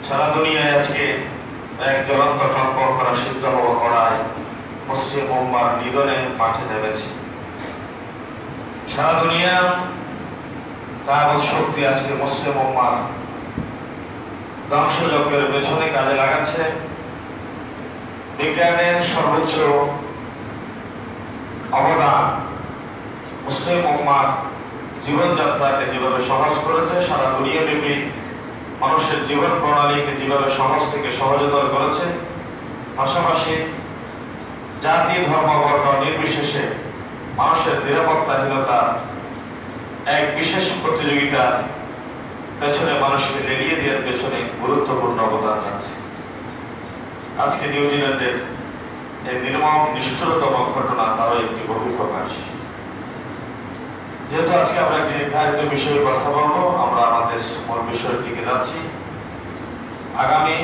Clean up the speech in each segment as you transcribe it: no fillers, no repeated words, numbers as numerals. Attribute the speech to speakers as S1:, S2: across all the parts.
S1: সারা দুনিয়ায় আজকে এক জ্বলন্ত টনপন করা সিদ্ধ হওয়া কড়ায় মুসলিম উম্মার নিধনে মাঠে নেমেছে। সারা দুনিয়া তার শক্তি আজকে মুসলিম উম্মার ধ্বংসযজ্ঞের পেছনে কাজে লাগাচ্ছে। বিজ্ঞানের সর্বোচ্চ অবদান মুসলিম উম্মার জীবনযাত্রাকে যেভাবে সহজ করেছে, সারা দুনিয়াব্যাপী মানুষের জীবন প্রণালীকে যেভাবে সহজ থেকে সহজতর করেছে, পাশাপাশি জাতি ধর্ম বর্ণ নির্বিশেষে মানুষের নিরাপত্তাহীনতা এক বিশেষ প্রতিযোগিতার পেছনে মানুষকে লেলিয়ে দেওয়ার পেছনে গুরুত্বপূর্ণ অবদান রাখছে। আজকে নিউজিল্যান্ডের এই নির্মম নিষ্ঠুরতম ঘটনা তারও একটি বহিঃপ্রকাশ। যেহেতু আজকে আমরা একটি নির্ধারিত বিষয়ে কথা বলবো, আমরা আমাদের মূল বিষয়ের দিকে যাচ্ছি। আগামী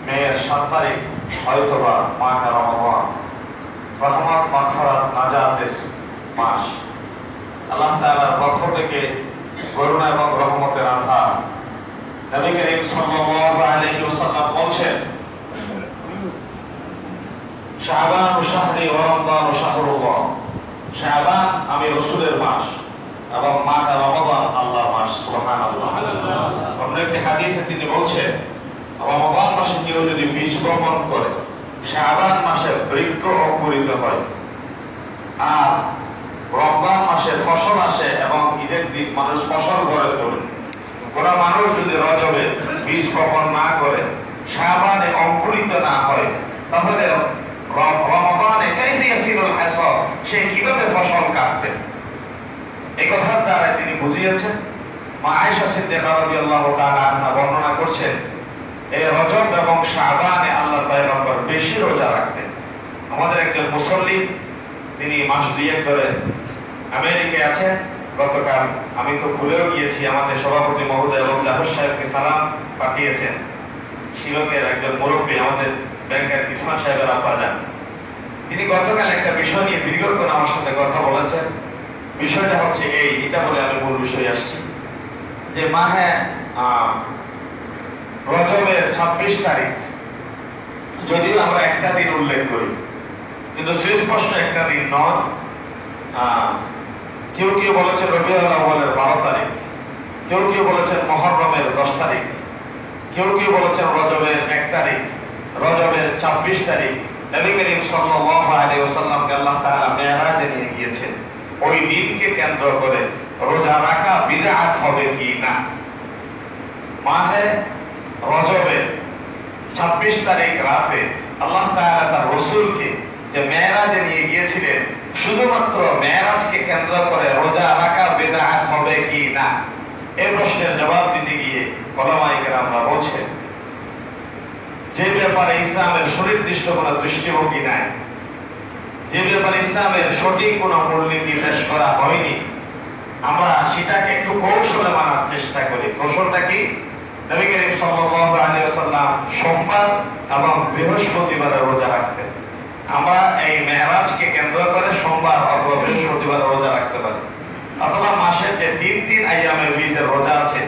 S1: মেয়ের 7 তারিখ হয়তোবা মাহে রমাদান, রহমত মাগফিরাত নাজাতের মাস। আল্লাহ তাআলার পক্ষ থেকে করুণা এবং রহমতের আধার। নবী করিম সাল্লাল্লাহু আলাইহি ওয়াসাল্লাম বলেছেন, শাবান শাহরি ওয়া রমাদান শাহরুল্লাহ। শাবান আমি রাসূলের মাস এবং মাহে রমাদান আল্লাহর মাস। সুবহানাল্লাহ। অন্য একটি হাদিসে তিনি বলছেন, রমাদান মাসে কেউ যদি বীজ বপন করে শাবান মাসে বৃক্ষ অঙ্কুরিত হয়, আর রমজান মাসে ফসল আসে এবং ঈদের দিন মানুষ ফসল ঘরে তোলে। কোন মানুষ যদি রজবে বীজ বপন না করে, শাবানে অঙ্কুরিত না হয়, তাহলে রমাদানে কাইফা ইয়াসিরুল হাসাব, সে কিভাবে ফসল কাটবে? এই কথার দ্বারা তিনি বুঝিয়েছেন। মা আয়েশা সিদ্দিকা রাদিয়াল্লাহু তাআলা আনহা বর্ণনা করছেন, এই রজব এবং শাবানে আল্লাহর পয়গম্বর বেশি রোজা রাখতেন। আমাদের একজন মুসল্লি, তিনি মাস 2 ধরে আমেরিকায় আছেন। গতকাল আমি তো ভুলেও গিয়েছি, আমাদের সভাপতি মহোদয় এবং জাফর সাহেবকে সালাম পাঠিয়েছেন। শিলকের একজন মুরব্বী, আমাদের ব্যাংকের ইরফান সাহেবের আব্বা যান, তিনি গতকাল একটা বিষয় নিয়ে দীর্ঘক্ষণ আমার সাথে কথা বলেছেন। বিষয়টা হচ্ছে এটা বলে আমি মূল বিষয়ে আসছি, যে মাহে রজবের 26 তারিখ যদিও আমরা একটা দিন উল্লেখ করি, কিন্তু সুস্পষ্ট একটা দিন নয়। কেউ কেউ বলেছেন রবিউল আউয়ালের 12 তারিখ, কেউ কেউ বলেছেন মুহররমের 10 তারিখ, কেউ কেউ বলেছেন রজবের 1 তারিখ, রজবের 26 তারিখ। নবী করিম সাল্লাল্লাহু আলাইহি ওয়াসাল্লামকে আল্লাহ তাআলা মেরাজে নিয়ে গিয়েছেন। ওই দিনকে কেন্দ্র করে রোজা রাখা বিদআত হবে কি না? মাহে রজবের 26 তারিখ রাতে আল্লাহ তাআলা তার রাসূলকে যে মেরাজে নিয়ে গিয়েছিলেন, শুধুমাত্র মেরাজকে কেন্দ্র করে রোজা রাখা বিদআত হবে কি না, এই প্রশ্নের জবাব দিতে গিয়ে উলামায়ে কেরামরা বলছেন, যে ব্যাপারে ইসলামের সুনির্দিষ্ট কোনো দৃষ্টিভঙ্গি নাই, যে ব্যাপারে ইসলামের সঠিক কোনো মূলনীতি পেশ করা হয়নি, আমরা সেটাকে একটু কৌশলে মানার চেষ্টা করি। কৌশলটা কি? নবী করিম সাল্লাল্লাহু আলাইহি ওয়াসাল্লাম সোমবার এবং বৃহস্পতিবারে রোজা রাখতেন। আমরা এই মেরাজকে কেন্দ্র করে সোমবার অথবা বৃহস্পতিবার রোজা রাখতে পারি, অথবা মাসের যে 3 আইয়ামে বীজের রোজা আছে,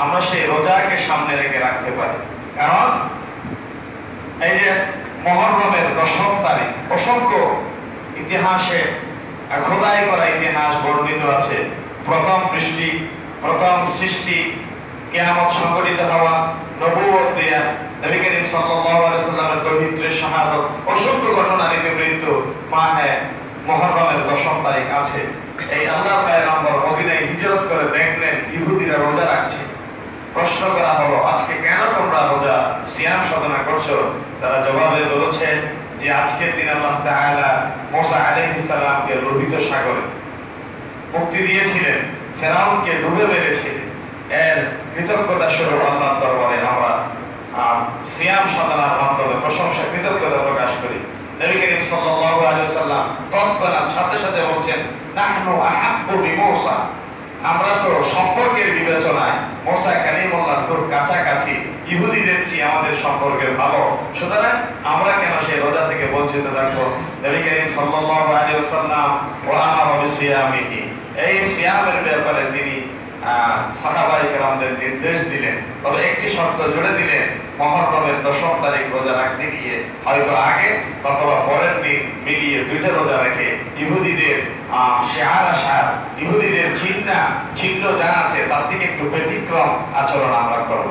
S1: আমরা সেই রোজাকে সামনে রেখে রাখতে পারি। কারণ এই যে মুহররমের 10 তারিখ, অসংখ্য ইতিহাসে খোদাই করা ইতিহাস বর্ণিত আছে। প্রথম বৃষ্টি, প্রথম সৃষ্টি, কিয়ামত সংঘটিত হওয়া, নবুয়ত দেয়া, নবী করিম সাল্লাল্লাহু আলাইহি ওয়াসাল্লামের দরিদ্রের শাহাদাত, অসংখ্য ঘটনার মৃত্যু মাহে মুহররমের 10 তারিখ আছে। এই আল্লাহর পয়গম্বর মদিনায় হিজরত করে দেখলেন ইহুদিরা রোজা রাখছে। প্রশ্ন করা হলো, আজকে কেন তোমরা রোজা সিয়াম সাধনা করছো? তারা জবাবে বলেছে যে আজকের দিন আল্লাহ তাআলা মুসা আলাইহিস সালামকে লোহিত সাগরে মুক্তি দিয়েছিলেন, ফেরাউনকে ডুবে মেরেছিলেন। এর কৃতজ্ঞতা স্বরূপ আল্লাহর দরবারে আমরা সিয়াম সাধনার মাধ্যমে প্রশংসা কৃতজ্ঞতা প্রকাশ করি। নবী করিম সাল্লাল্লাহু আলাইহি ওয়াসাল্লাম তৎক্ষণাৎ সাথে সাথে বলছেন, নাহনু আহাব্বু বিমূসা, আমরা তো সম্পর্কের বিবেচনায় মুসা কালিমুল্লাহর খুব কাছাকাছি, ইহুদিদের চেয়ে আমাদের সম্পর্কে ভালো, সুতরাং আমরা কেন সেই রোজা থেকে বঞ্চিত থাকবো? নবী করিম সাল্লাল্লাহু আলাইহি ওয়াসাল্লাম ওয়া আমারা বিসিয়ামিহি, এই সিয়ামের ব্যাপারে তিনি সাহাবায়ে কেরামদের নির্দেশ দিলেন, তবে একটি শর্ত জুড়ে দিলেন, মুহররমের 10 তারিখ রোজা রাখতে গিয়ে হয়তো আগে অথবা পরের দিন মিলিয়ে 2টা রোজা রেখে ইহুদিদের শিআর আশার, ইহুদিদের চিহ্ন যা আছে তার থেকে একটু ব্যতিক্রম আচরণ আমরা করব।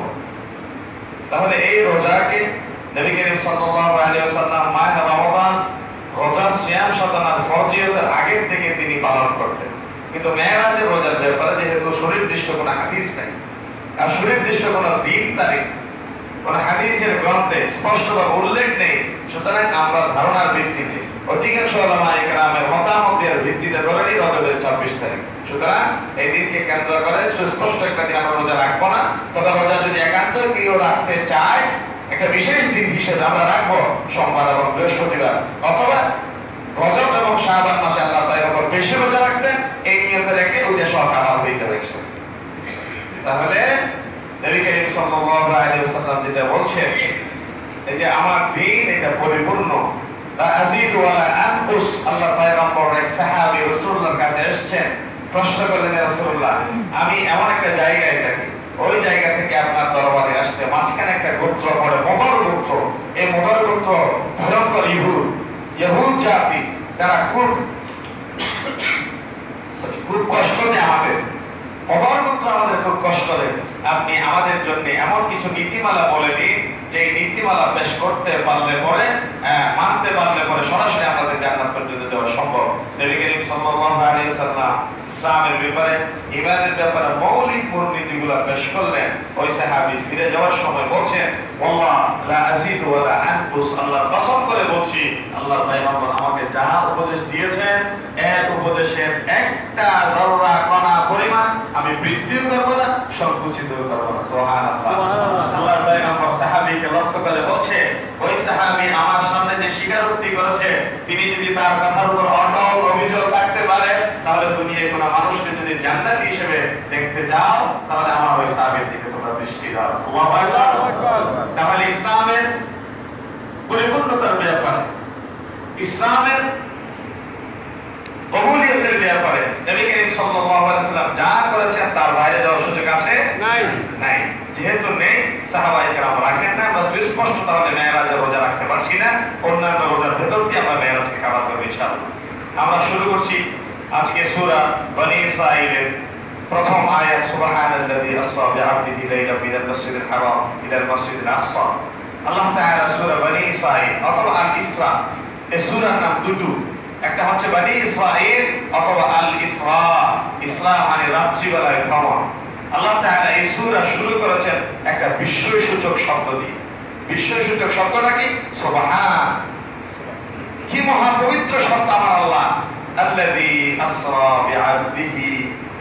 S1: তাহলে এই রোজাকে নবী করিম সাল্লাল্লাহু আলাইহি ওয়াসাল্লাম মাহে রমাদান রোজা সিয়াম সাধনার ফরজিয়তের আগের থেকে তিনি পালন করতেন। কিন্তু মেরাজের রোজার ব্যাপারে যেহেতু সুনির্দিষ্ট কোনো হাদিস নাই, আর সুনির্দিষ্ট কোনো দিন তারিখ কোন হাদিসের গ্রন্থে স্পষ্টভাবে উল্লেখ নেই, সুতরাং আমরা ধারণার ভিত্তিতে অধিকাংশ উলামায়ে কেরামের মতামতের ভিত্তিতে ধরে নিই রজবের 26 তারিখ। সুতরাং এই দিনকে কেন্দ্র করে সুস্পষ্ট একটা দিন আমরা রোজা রাখবো না, তবে রোজা যদি একান্ত কেউ রাখতে চায় একটা বিশেষ দিন হিসেবে আমরা রাখবো সোমবার এবং বৃহস্পতিবার, অথবা রজব এবং শাবান মাসে আল্লাহ তাআলার উপর বেশি রোজা রাখতেন, এই নিয়তে রেখে রোজা সকাল হইতে রয়েছে। তাহলে নবী করিম সাল্লাল্লাহু আলাইহি ওয়াসাল্লাম যেটা বলছেন, এই যে আমার দিন এটা পরিপূর্ণ, লা আযীদু ওয়া লা আনকুস। আল্লাহ পয়গম্বর এক সাহাবী রাসূলুল্লাহর কাছে এসেছেন, প্রশ্ন করলেন, ইয়া রাসূলুল্লাহ, আমি এমন একটা জায়গায় থাকি, ওই জায়গা থেকে আপনার দরবারে আসতে মাঝখানে একটা গোত্র পড়ে, মোদর গোত্র। এই মোদর গোত্র ভয়ঙ্কর ইহুদ জাতি, তারা খুব কষ্ট দেয় আমাদের। মোদর গোত্র আমাদের খুব কষ্ট দেয়। আপনি আমাদের জন্য এমন কিছু নীতিমালা বলে দিন, যে নীতিমালা পেশ করতে পারলে পরে, মানতে পারলে পরে সরাসরি আমাদের জান্নাত পর্যন্ত যাওয়া সম্ভব। নবী করিম সাল্লাল্লাহু আলাইহি ওয়াসাল্লাম ইসলামের ব্যাপারে, ঈমানের ব্যাপারে মৌলিক মূলনীতিগুলো পেশ করলেন। ওই সাহাবী ফিরে যাওয়ার সময় বলছেন, আল্লাহ লা আযীদু ওয়া লা আনকুস, আল্লাহ কসম করে বলছি, আল্লাহর পয়গম্বর আমাকে যা উপদেশ দিয়েছেন এর উপদেশের একটা যররা কণা পরিমাণ আমি বৃদ্ধিও করব না, সংকুচিতও করব না। সুবহানাল্লাহ। আল্লাহর পয়গম্বর সাহাবীকে লক্ষ্য করে বলছে, ওই সাহাবী আমার সামনে যে স্বীকারোক্তি করেছে, তিনি যদি তার কথার উপর অটল অবিচল থাকতে পারে, তাহলে দুনিয়ায় কোনো মানুষকে যদি জান্নাতি হিসেবে দেখতে চাও, তাহলে আমার ওই সাহাবীর দিকে তোমরা দৃষ্টি দাও। আল্লাহু আকবার। তাহলে ইসলামের পরিপূর্ণতার ব্যাপারে, ইসলামের কবুলিয়তের ব্যাপারে নবী করিম সাল্লাল্লাহু আলাইহি ওয়াসাল্লাম যা করেছেন তার বাইরে যাওয়ার সুযোগ আছে? নাই। যেহেতু নেই, সাহাবায়ে কেরাম রাখেন না, আমরা সুস্পষ্ট তাহলে মেরাজের রোজা রাখতে পারছি না, অন্যান্য রোজার ভেতর দিয়ে আমরা মেরাজকে কাভার করব ইনশাআল্লাহ। আমরা শুরু করছি আজকে সূরা বনী ইসরাঈলের প্রথম আয়াত, সুবহানাল্লাযী আসরা বিআবদিহি লাইলাম মিনাল মাসজিদিল হারাম ইলাল মাসজিদিল আকসা। আল্লাহ তাআলা সূরা বনী ইসরাঈল অথবা আল ইসরা, এই সূরার নাম দুটো, একটা হচ্ছে বনী ইসরাঈল অথবা আল ইসরা। ইসরা মানে রাত্রিবেলায় ভ্রমণ। আল্লাহ তাআলা এই সূরা শুরু করেছেন একটা বিস্ময়সূচক শব্দ দিয়ে। বিস্ময়সূচক শব্দটা কি? সুবহান। কি মহাপবিত্র শব্দ আমার আল্লাহ, আল্লাযী আসরা বিআবদিহি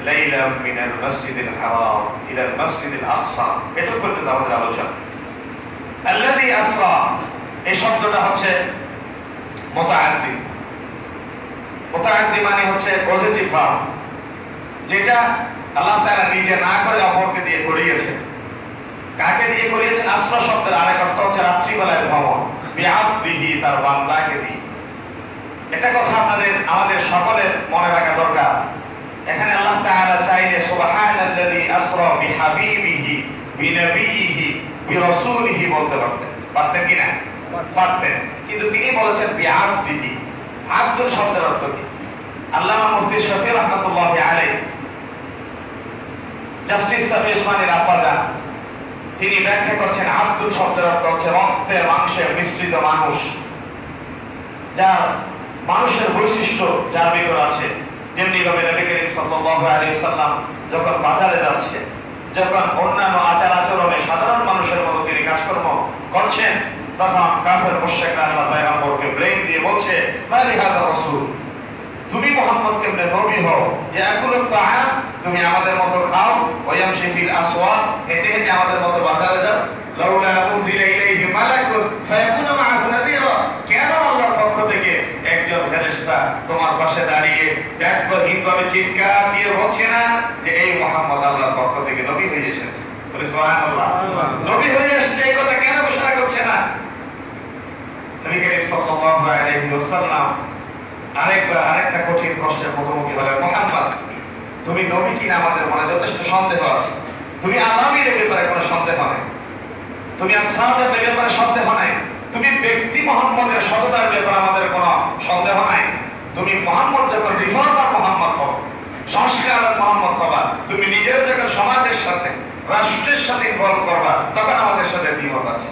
S1: লাইলাম মিনাল মাসজিদিল হারাম ইলাল মাসজিদিল আকসা। এটা পর্যন্ত আমাদের আলোচনা। আল্লাযী আসরা, এই শব্দটা হচ্ছে মুতাআদ্দি। মুতাআদ্দি মানে হচ্ছে পজিটিভ ভার্ব, যেটা আল্লাহ তাআলা নিজে না করে অপরকে দিয়ে করিয়েছেন। কাকে দিয়ে করিয়েছেন? আসরা শব্দের আরেক অর্থ হচ্ছে রাত্রিবেলায় ভ্রমণ, বিআবদিহি, তার বান্দাকে দিয়ে। এটা কথা আমাদের সকলের মনে রাখা দরকার। এখানে আল্লাহ তাআলা চাইলে সুবহানাল্লাযী আসরা বিহাবিবিহি বিনবিয়িহি বিরাসূলিহি বলতে পারতেন কি না? পারতেন, কিন্তু তিনি বলেছেন বিআবদিহি। আব্দুল শব্দের অর্থ কি? আল্লামা মুফতি শফি রাহমাতুল্লাহি আলাইহি, জাস্টিস সাফি উসমানীর আব্বাজান, তিনি ব্যাখ্যা করছেন আব্দুল শব্দের অর্থ হচ্ছে রক্তে মাংসে মিশ্রিত মানুষ, যার মানুষের বৈশিষ্ট্য যার ভিতর আছে। যেমনি ভাবে নবী করিম সাল্লাল্লাহু আলাইহি ওয়াসাল্লাম যখন বাজারে যাচ্ছে, যখন অন্যান্য আচার আচরণে সাধারণ মানুষের মতো তিনি কাজকর্ম করছেন, তখন কাফের মুশরিকরা আল্লাহর পয়গম্বরকে ব্লেম দিয়ে বলছে, মালি হাযা রাসূল, তুমি মুহাম্মদ কেমনে নবী হও? ইয়াকুলুত তাআম, তুমি আমাদের মতো খাও, ওয়া ইয়ামশি ফিল আসওয়াক, হেঁটে হেঁটে আমাদের মতো বাজারে যাও। লাউলা উনজিলা ইলাইহি মালাকুন ফায়াকুনু মাআহু নাযীরা, কেন আল্লাহর পক্ষ থেকে একজন ফেরেশতা তোমার পাশে দাঁড়িয়ে ব্যর্থহীনভাবে চিৎকার দিয়ে বলছে না যে এই মুহাম্মদ আল্লাহর পক্ষ থেকে নবী হয়ে এসেছে? বলে সুবহানাল্লাহ। নবী হয়ে এসেছে এই কথা কেন ঘোষণা করছে না? নবী করিম সাল্লাল্লাহু আলাইহি ওয়াসাল্লাম আরেকটা কঠিন প্রশ্নের মুখোমুখি হলেন। মুহাম্মদ, তুমি নবী কিনা আমাদের মনে যথেষ্ট সন্দেহ আছে। তুমি আলামীর ব্যাপারে কোনো সন্দেহ নেই, তুমি আসহাবের ব্যাপারে সন্দেহ নাই, তুমি ব্যক্তি মুহাম্মদের সততার ব্যাপারে আমাদের কোনো সন্দেহ নাই। তুমি মুহাম্মদ যখন রিফর্মার মুহাম্মদ হও, সংস্কারক মুহাম্মদ হবা, তুমি নিজের যখন সমাজের সাথে রাষ্ট্রের সাথে ইনভলভ করবা, তখন আমাদের সাথে দ্বিমত আছে।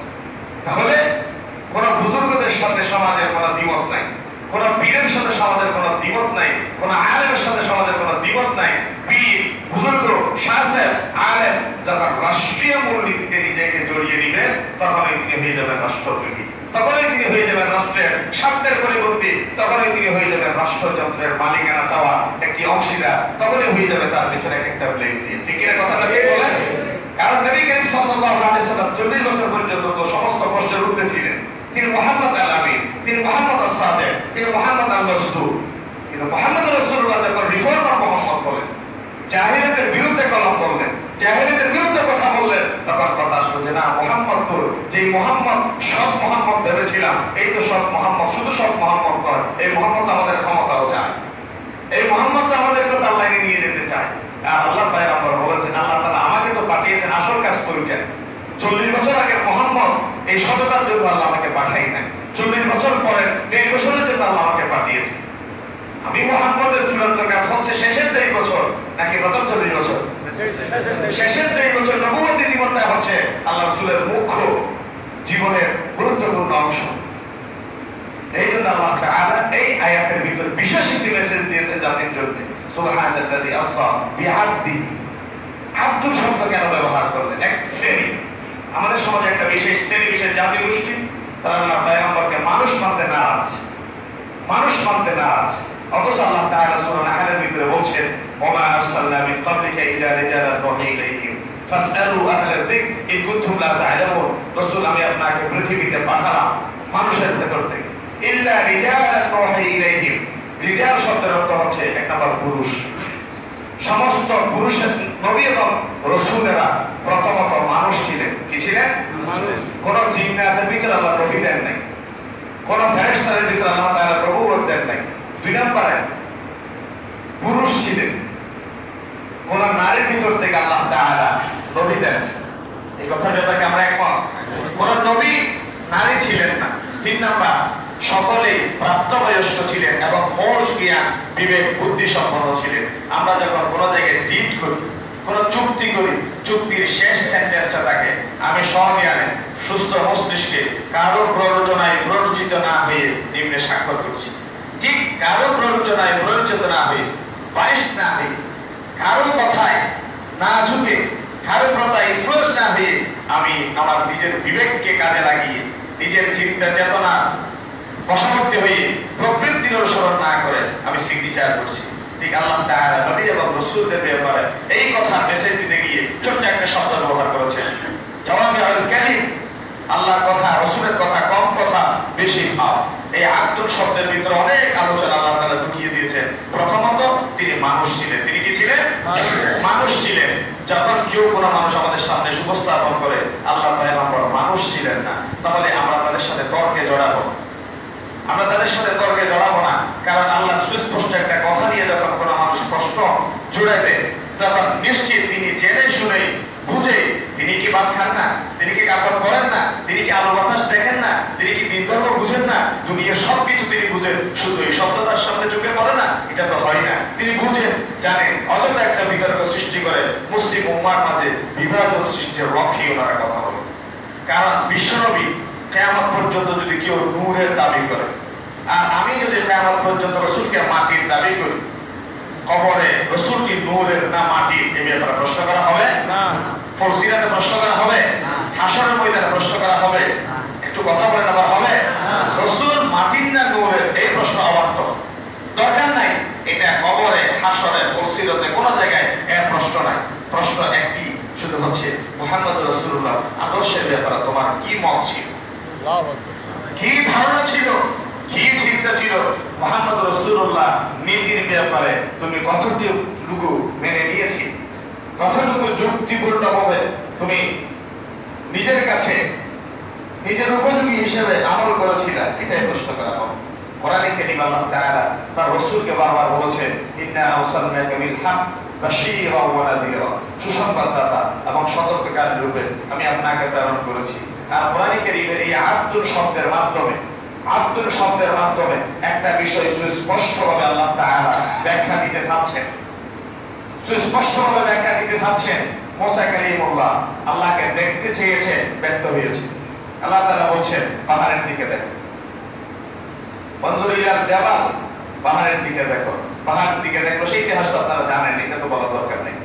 S1: তাহলে কোন বুজুর্গদের সাথে সমাজের কোনো দ্বিমত নাই, কোন পীরের সাথে সমাজের কোনো দ্বিমত নাই, কোন আলেমের সাথে সমাজের কোনো দ্বিমত নাই। পীর, বুজুর্গ, শাসক, আলেম যখন রাষ্ট্রীয় মূলনীতিতে নিজেকে জড়িয়ে নিবে, তখনই তিনি হয়ে যাবেন রাষ্ট্রদ্রোহী, তখনই তিনি হয়ে যাবেন রাষ্ট্রের স্বার্থের পরিবর্তী, তখনই তিনি হয়ে যাবেন রাষ্ট্রযন্ত্রের মালিকানা চাওয়া একটি অংশীদার, তখনই হয়ে যাবে তার পিছনে একটা ব্লেম দিয়ে। ঠিক কিনা কথাটা ঠিক বলেন? কারণ নবী করিম সাল্লাল্লাহু আলাইহি ওয়াসাল্লাম 40 বছর পর্যন্ত তো সমস্ত প্রশ্নের ঊর্ধ্বে ছিলেন। তিনি মুহাম্মদ আল-আমিন, তিনি মুহাম্মদ আস-সাদিক, তিনি মুহাম্মদ আল-মাসদুক। কিন্তু মুহাম্মদ রাসূলুল্লাহ যখন রিফর্মার মুহাম্মদ হলেন, জাহিলিয়াতের বিরুদ্ধে কলম করলেন, জাহিলিয়াতের বিরুদ্ধে কথা বললেন, তখন কথা আসলো যে না, মুহাম্মদ তো যে মুহাম্মদ সৎ মুহাম্মদ ভেবেছিলাম, এই তো সৎ মুহাম্মদ, শুধু সৎ মুহাম্মদ নয়, এই মুহাম্মদ আমাদের ক্ষমতাও চায়, এই মুহাম্মদ তো আমাদেরকে তার লাইনে নিয়ে যেতে চায়। আর আল্লাহ পয়গম্বর বলেছেন, আল্লাহ তাআলা আমাকে তো পাঠিয়েছেন আসল কাজ করিতেন। 40 বছর আগে মুহাম্মদ এই সততার জন্য আল্লাহ আমাকে পাঠাই নাই, 40 বছর পরে 1.5 বছরের জন্য আল্লাহ আমাকে পাঠিয়েছে। আমি মুহাম্মদের চূড়ান্ত কাজ হচ্ছে শেষের 1.5 বছর নাকি প্রথম 40 বছর? শেষের 1.5 বছর নবুয়তি জীবনটা হচ্ছে আল্লাহ রাসূলের মুখ্য জীবনের গুরুত্বপূর্ণ অংশ। এই জন্য আল্লাহ তাআলা এই আয়াতের ভিতর বিশেষ একটি মেসেজ দিয়েছেন জাতির জন্য। সুবহানাল্লাযী আসরা বিআবদিহি। আব্দুল শব্দ কেন ব্যবহার করলেন? এক শ্রেণী, আমাদের সমাজে একটা বিশেষ শ্রেণী, বিশেষ জাতি গোষ্ঠী, তারা আল্লাহ পয়গম্বরকে মানুষ মানতে নারাজ, মানুষ মানতে নারাজ। অথচ আল্লাহ তাআলা সূরা নাহলের ভিতরে বলছেন, ওয়া আরসালনা মিন ক্বাবলিকা ইল্লা রিজালান নুহি ইলাইহিম ফাসআলু আহলা যিকর ইন কুনতুম লা তা'লামুন। রাসূল, আমি আপনাকে পৃথিবীতে পাঠালাম মানুষের ভেতর থেকে, ইল্লা রিজালান নুহি ইলাইহিম। রিজাল শব্দের অর্থ হচ্ছে এক নম্বর পুরুষ। সমস্ত পুরুষের নবী এবং রাসূলেরা প্রথমত মানুষ ছিলেন। কি ছিলেন? মানুষ। কোন জিন্নাতের ভিতরে আল্লাহ নবী দেন নাই, কোন ফেরেশতাদের ভিতরে আল্লাহ তাআলা নবুয়ত দেন নাই। 2 নম্বরে পুরুষ ছিলেন, কোন নারীর ভিতর থেকে আল্লাহ তাআলা নবী দেন। এই কথার ব্যাপারে আমরা একমত? কোন নবী নারী ছিলেন না। 3 নম্বর, সকলেই প্রাপ্তবয়স্ক ছিলেন এবং হোশ জ্ঞান বিবেক বুদ্ধি সম্পন্ন ছিলেন। আমরা যখন কোন জায়গায় ডিট করি, কোন চুক্তি করি, চুক্তির শেষ সেন্টেন্সটা থাকে, আমি সজ্ঞানে সুস্থ মস্তিষ্কে কারো প্ররোচনায় প্ররোচিত না হয়ে নিম্নে স্বাক্ষর করছি। ঠিক কারো প্ররোচনায় প্ররোচিত না হয়ে, বাইশ না হয়ে, কারো কথায় না ঝুঁকে, কারো কথায় ইনফ্লুয়েন্স না হয়ে, আমি আমার নিজের বিবেককে কাজে লাগিয়ে, নিজের চিন্তা চেতনা বশবর্তী হয়ে, প্রবৃত্তির অনুসরণ না করে আমি সিগনেচার করছি। ঠিক আল্লাহ তাআলা নবী এবং রাসূলদের ব্যাপারে এই কথা মেসেজ দিতে গিয়ে ছোট্ট একটা শব্দ ব্যবহার করেছেন, জাওয়ামিউল কালিম। আল্লাহর কথা, রাসূলের কথা কম, কথা বেশি ভাব। এই আব্দুল শব্দের ভিতরে অনেক আলোচনা আল্লাহ তাআলা ঢুকিয়ে দিয়েছেন। প্রথমত তিনি মানুষ ছিলেন। তিনি কি ছিলেন? মানুষ ছিলেন। যখন কেউ কোনো মানুষ আমাদের সামনে উপস্থাপন করে আল্লাহর পয়গম্বর মানুষ ছিলেন না, তাহলে আমরা তাদের সাথে তর্কে জড়াবো, আমরা তাদের সাথে তর্কে জড়াবো না। কারণ আল্লাহ সুস্পষ্ট একটা কথা নিয়ে যখন কোনো মানুষ প্রশ্ন জুড়াইবে, তখন নিশ্চিত তিনি জেনে শুনে বুঝে, তিনি কি ভাত খান না, তিনি কি কাপড় পরেন না, তিনি কি আলো বাতাস দেখেন না, তিনি কি দিন ধর্ম বুঝেন না, দুনিয়ার সবকিছু তিনি বুঝেন, শুধু এই শব্দ তার সামনে চোখে পড়ে না, এটা তো হয় না। তিনি বুঝেন, জানেন, অযথা একটা বিতর্ক সৃষ্টি করে মুসলিম উম্মার মাঝে বিভাজন সৃষ্টির লক্ষ্যে ওনারা কথা বলে। কারণ বিশ্বনবী কিয়ামত পর্যন্ত যদি কেউ নূরের দাবি করে, আর আমি যদি কিয়ামত পর্যন্ত রাসূলকে মাটির দাবি করি, কবরে রাসূল কি নূরের না মাটির, এই ব্যাপারে প্রশ্ন করা হবে না। ফলসিরাতে প্রশ্ন করা হবে না। হাসরের ময়দানে প্রশ্ন করা হবে না। একটু কথা বলেন, আবার হবে না। রাসূল মাটির না নূরের, এই প্রশ্ন অবান্তর, দরকার নাই। এটা কবরে, হাসরে, ফলসিরাতে কোন জায়গায় এর প্রশ্ন নাই। প্রশ্ন একটি, শুধু হচ্ছে মুহাম্মদ রাসূলুল্লাহ আদর্শের ব্যাপারে তোমার কি মত ছিল, কি ধারণা ছিল, কি চিন্তা ছিল? মুহাম্মদ রাসূলুল্লাহ নীতির ব্যাপারে তুমি কতটুকু মেনে নিয়েছি, কতটুকু যুক্তিপূর্ণভাবে তুমি নিজের কাছে নিজের উপযোগী হিসেবে আমল করেছিল, এটাই প্রশ্ন করা হবে। কোরআনে কারীম আল্লাহ তাআলা তার রাসূলকে বারবার বলেছেন, ইন্না আরসালনাকা বিল হক বাশীরা ওয়া নাযীরা, সুসংবাদদাতা এবং সতর্ককারী রূপে আমি আপনাকে প্রেরণ করেছি। আর কোরআনে কারীমের এই আব্দুল শব্দের মাধ্যমে একটা বিষয় সুস্পষ্টভাবে আল্লাহ তাআলা ব্যাখ্যা দিতে চাচ্ছেন। মুসা কালিমুল্লাহ আল্লাহকে দেখতে চেয়েছে, ব্যর্থ হয়েছে। আল্লাহ তাআলা বলছেন পাহাড়ের দিকে দেখো, মনজুর ইলাল জাবাল, পাহাড়ের দিকে দেখো, পাহাড়ের দিকে দেখো। সেই ইতিহাসটা আপনারা জানেন, এটা তো বলা দরকার নেই,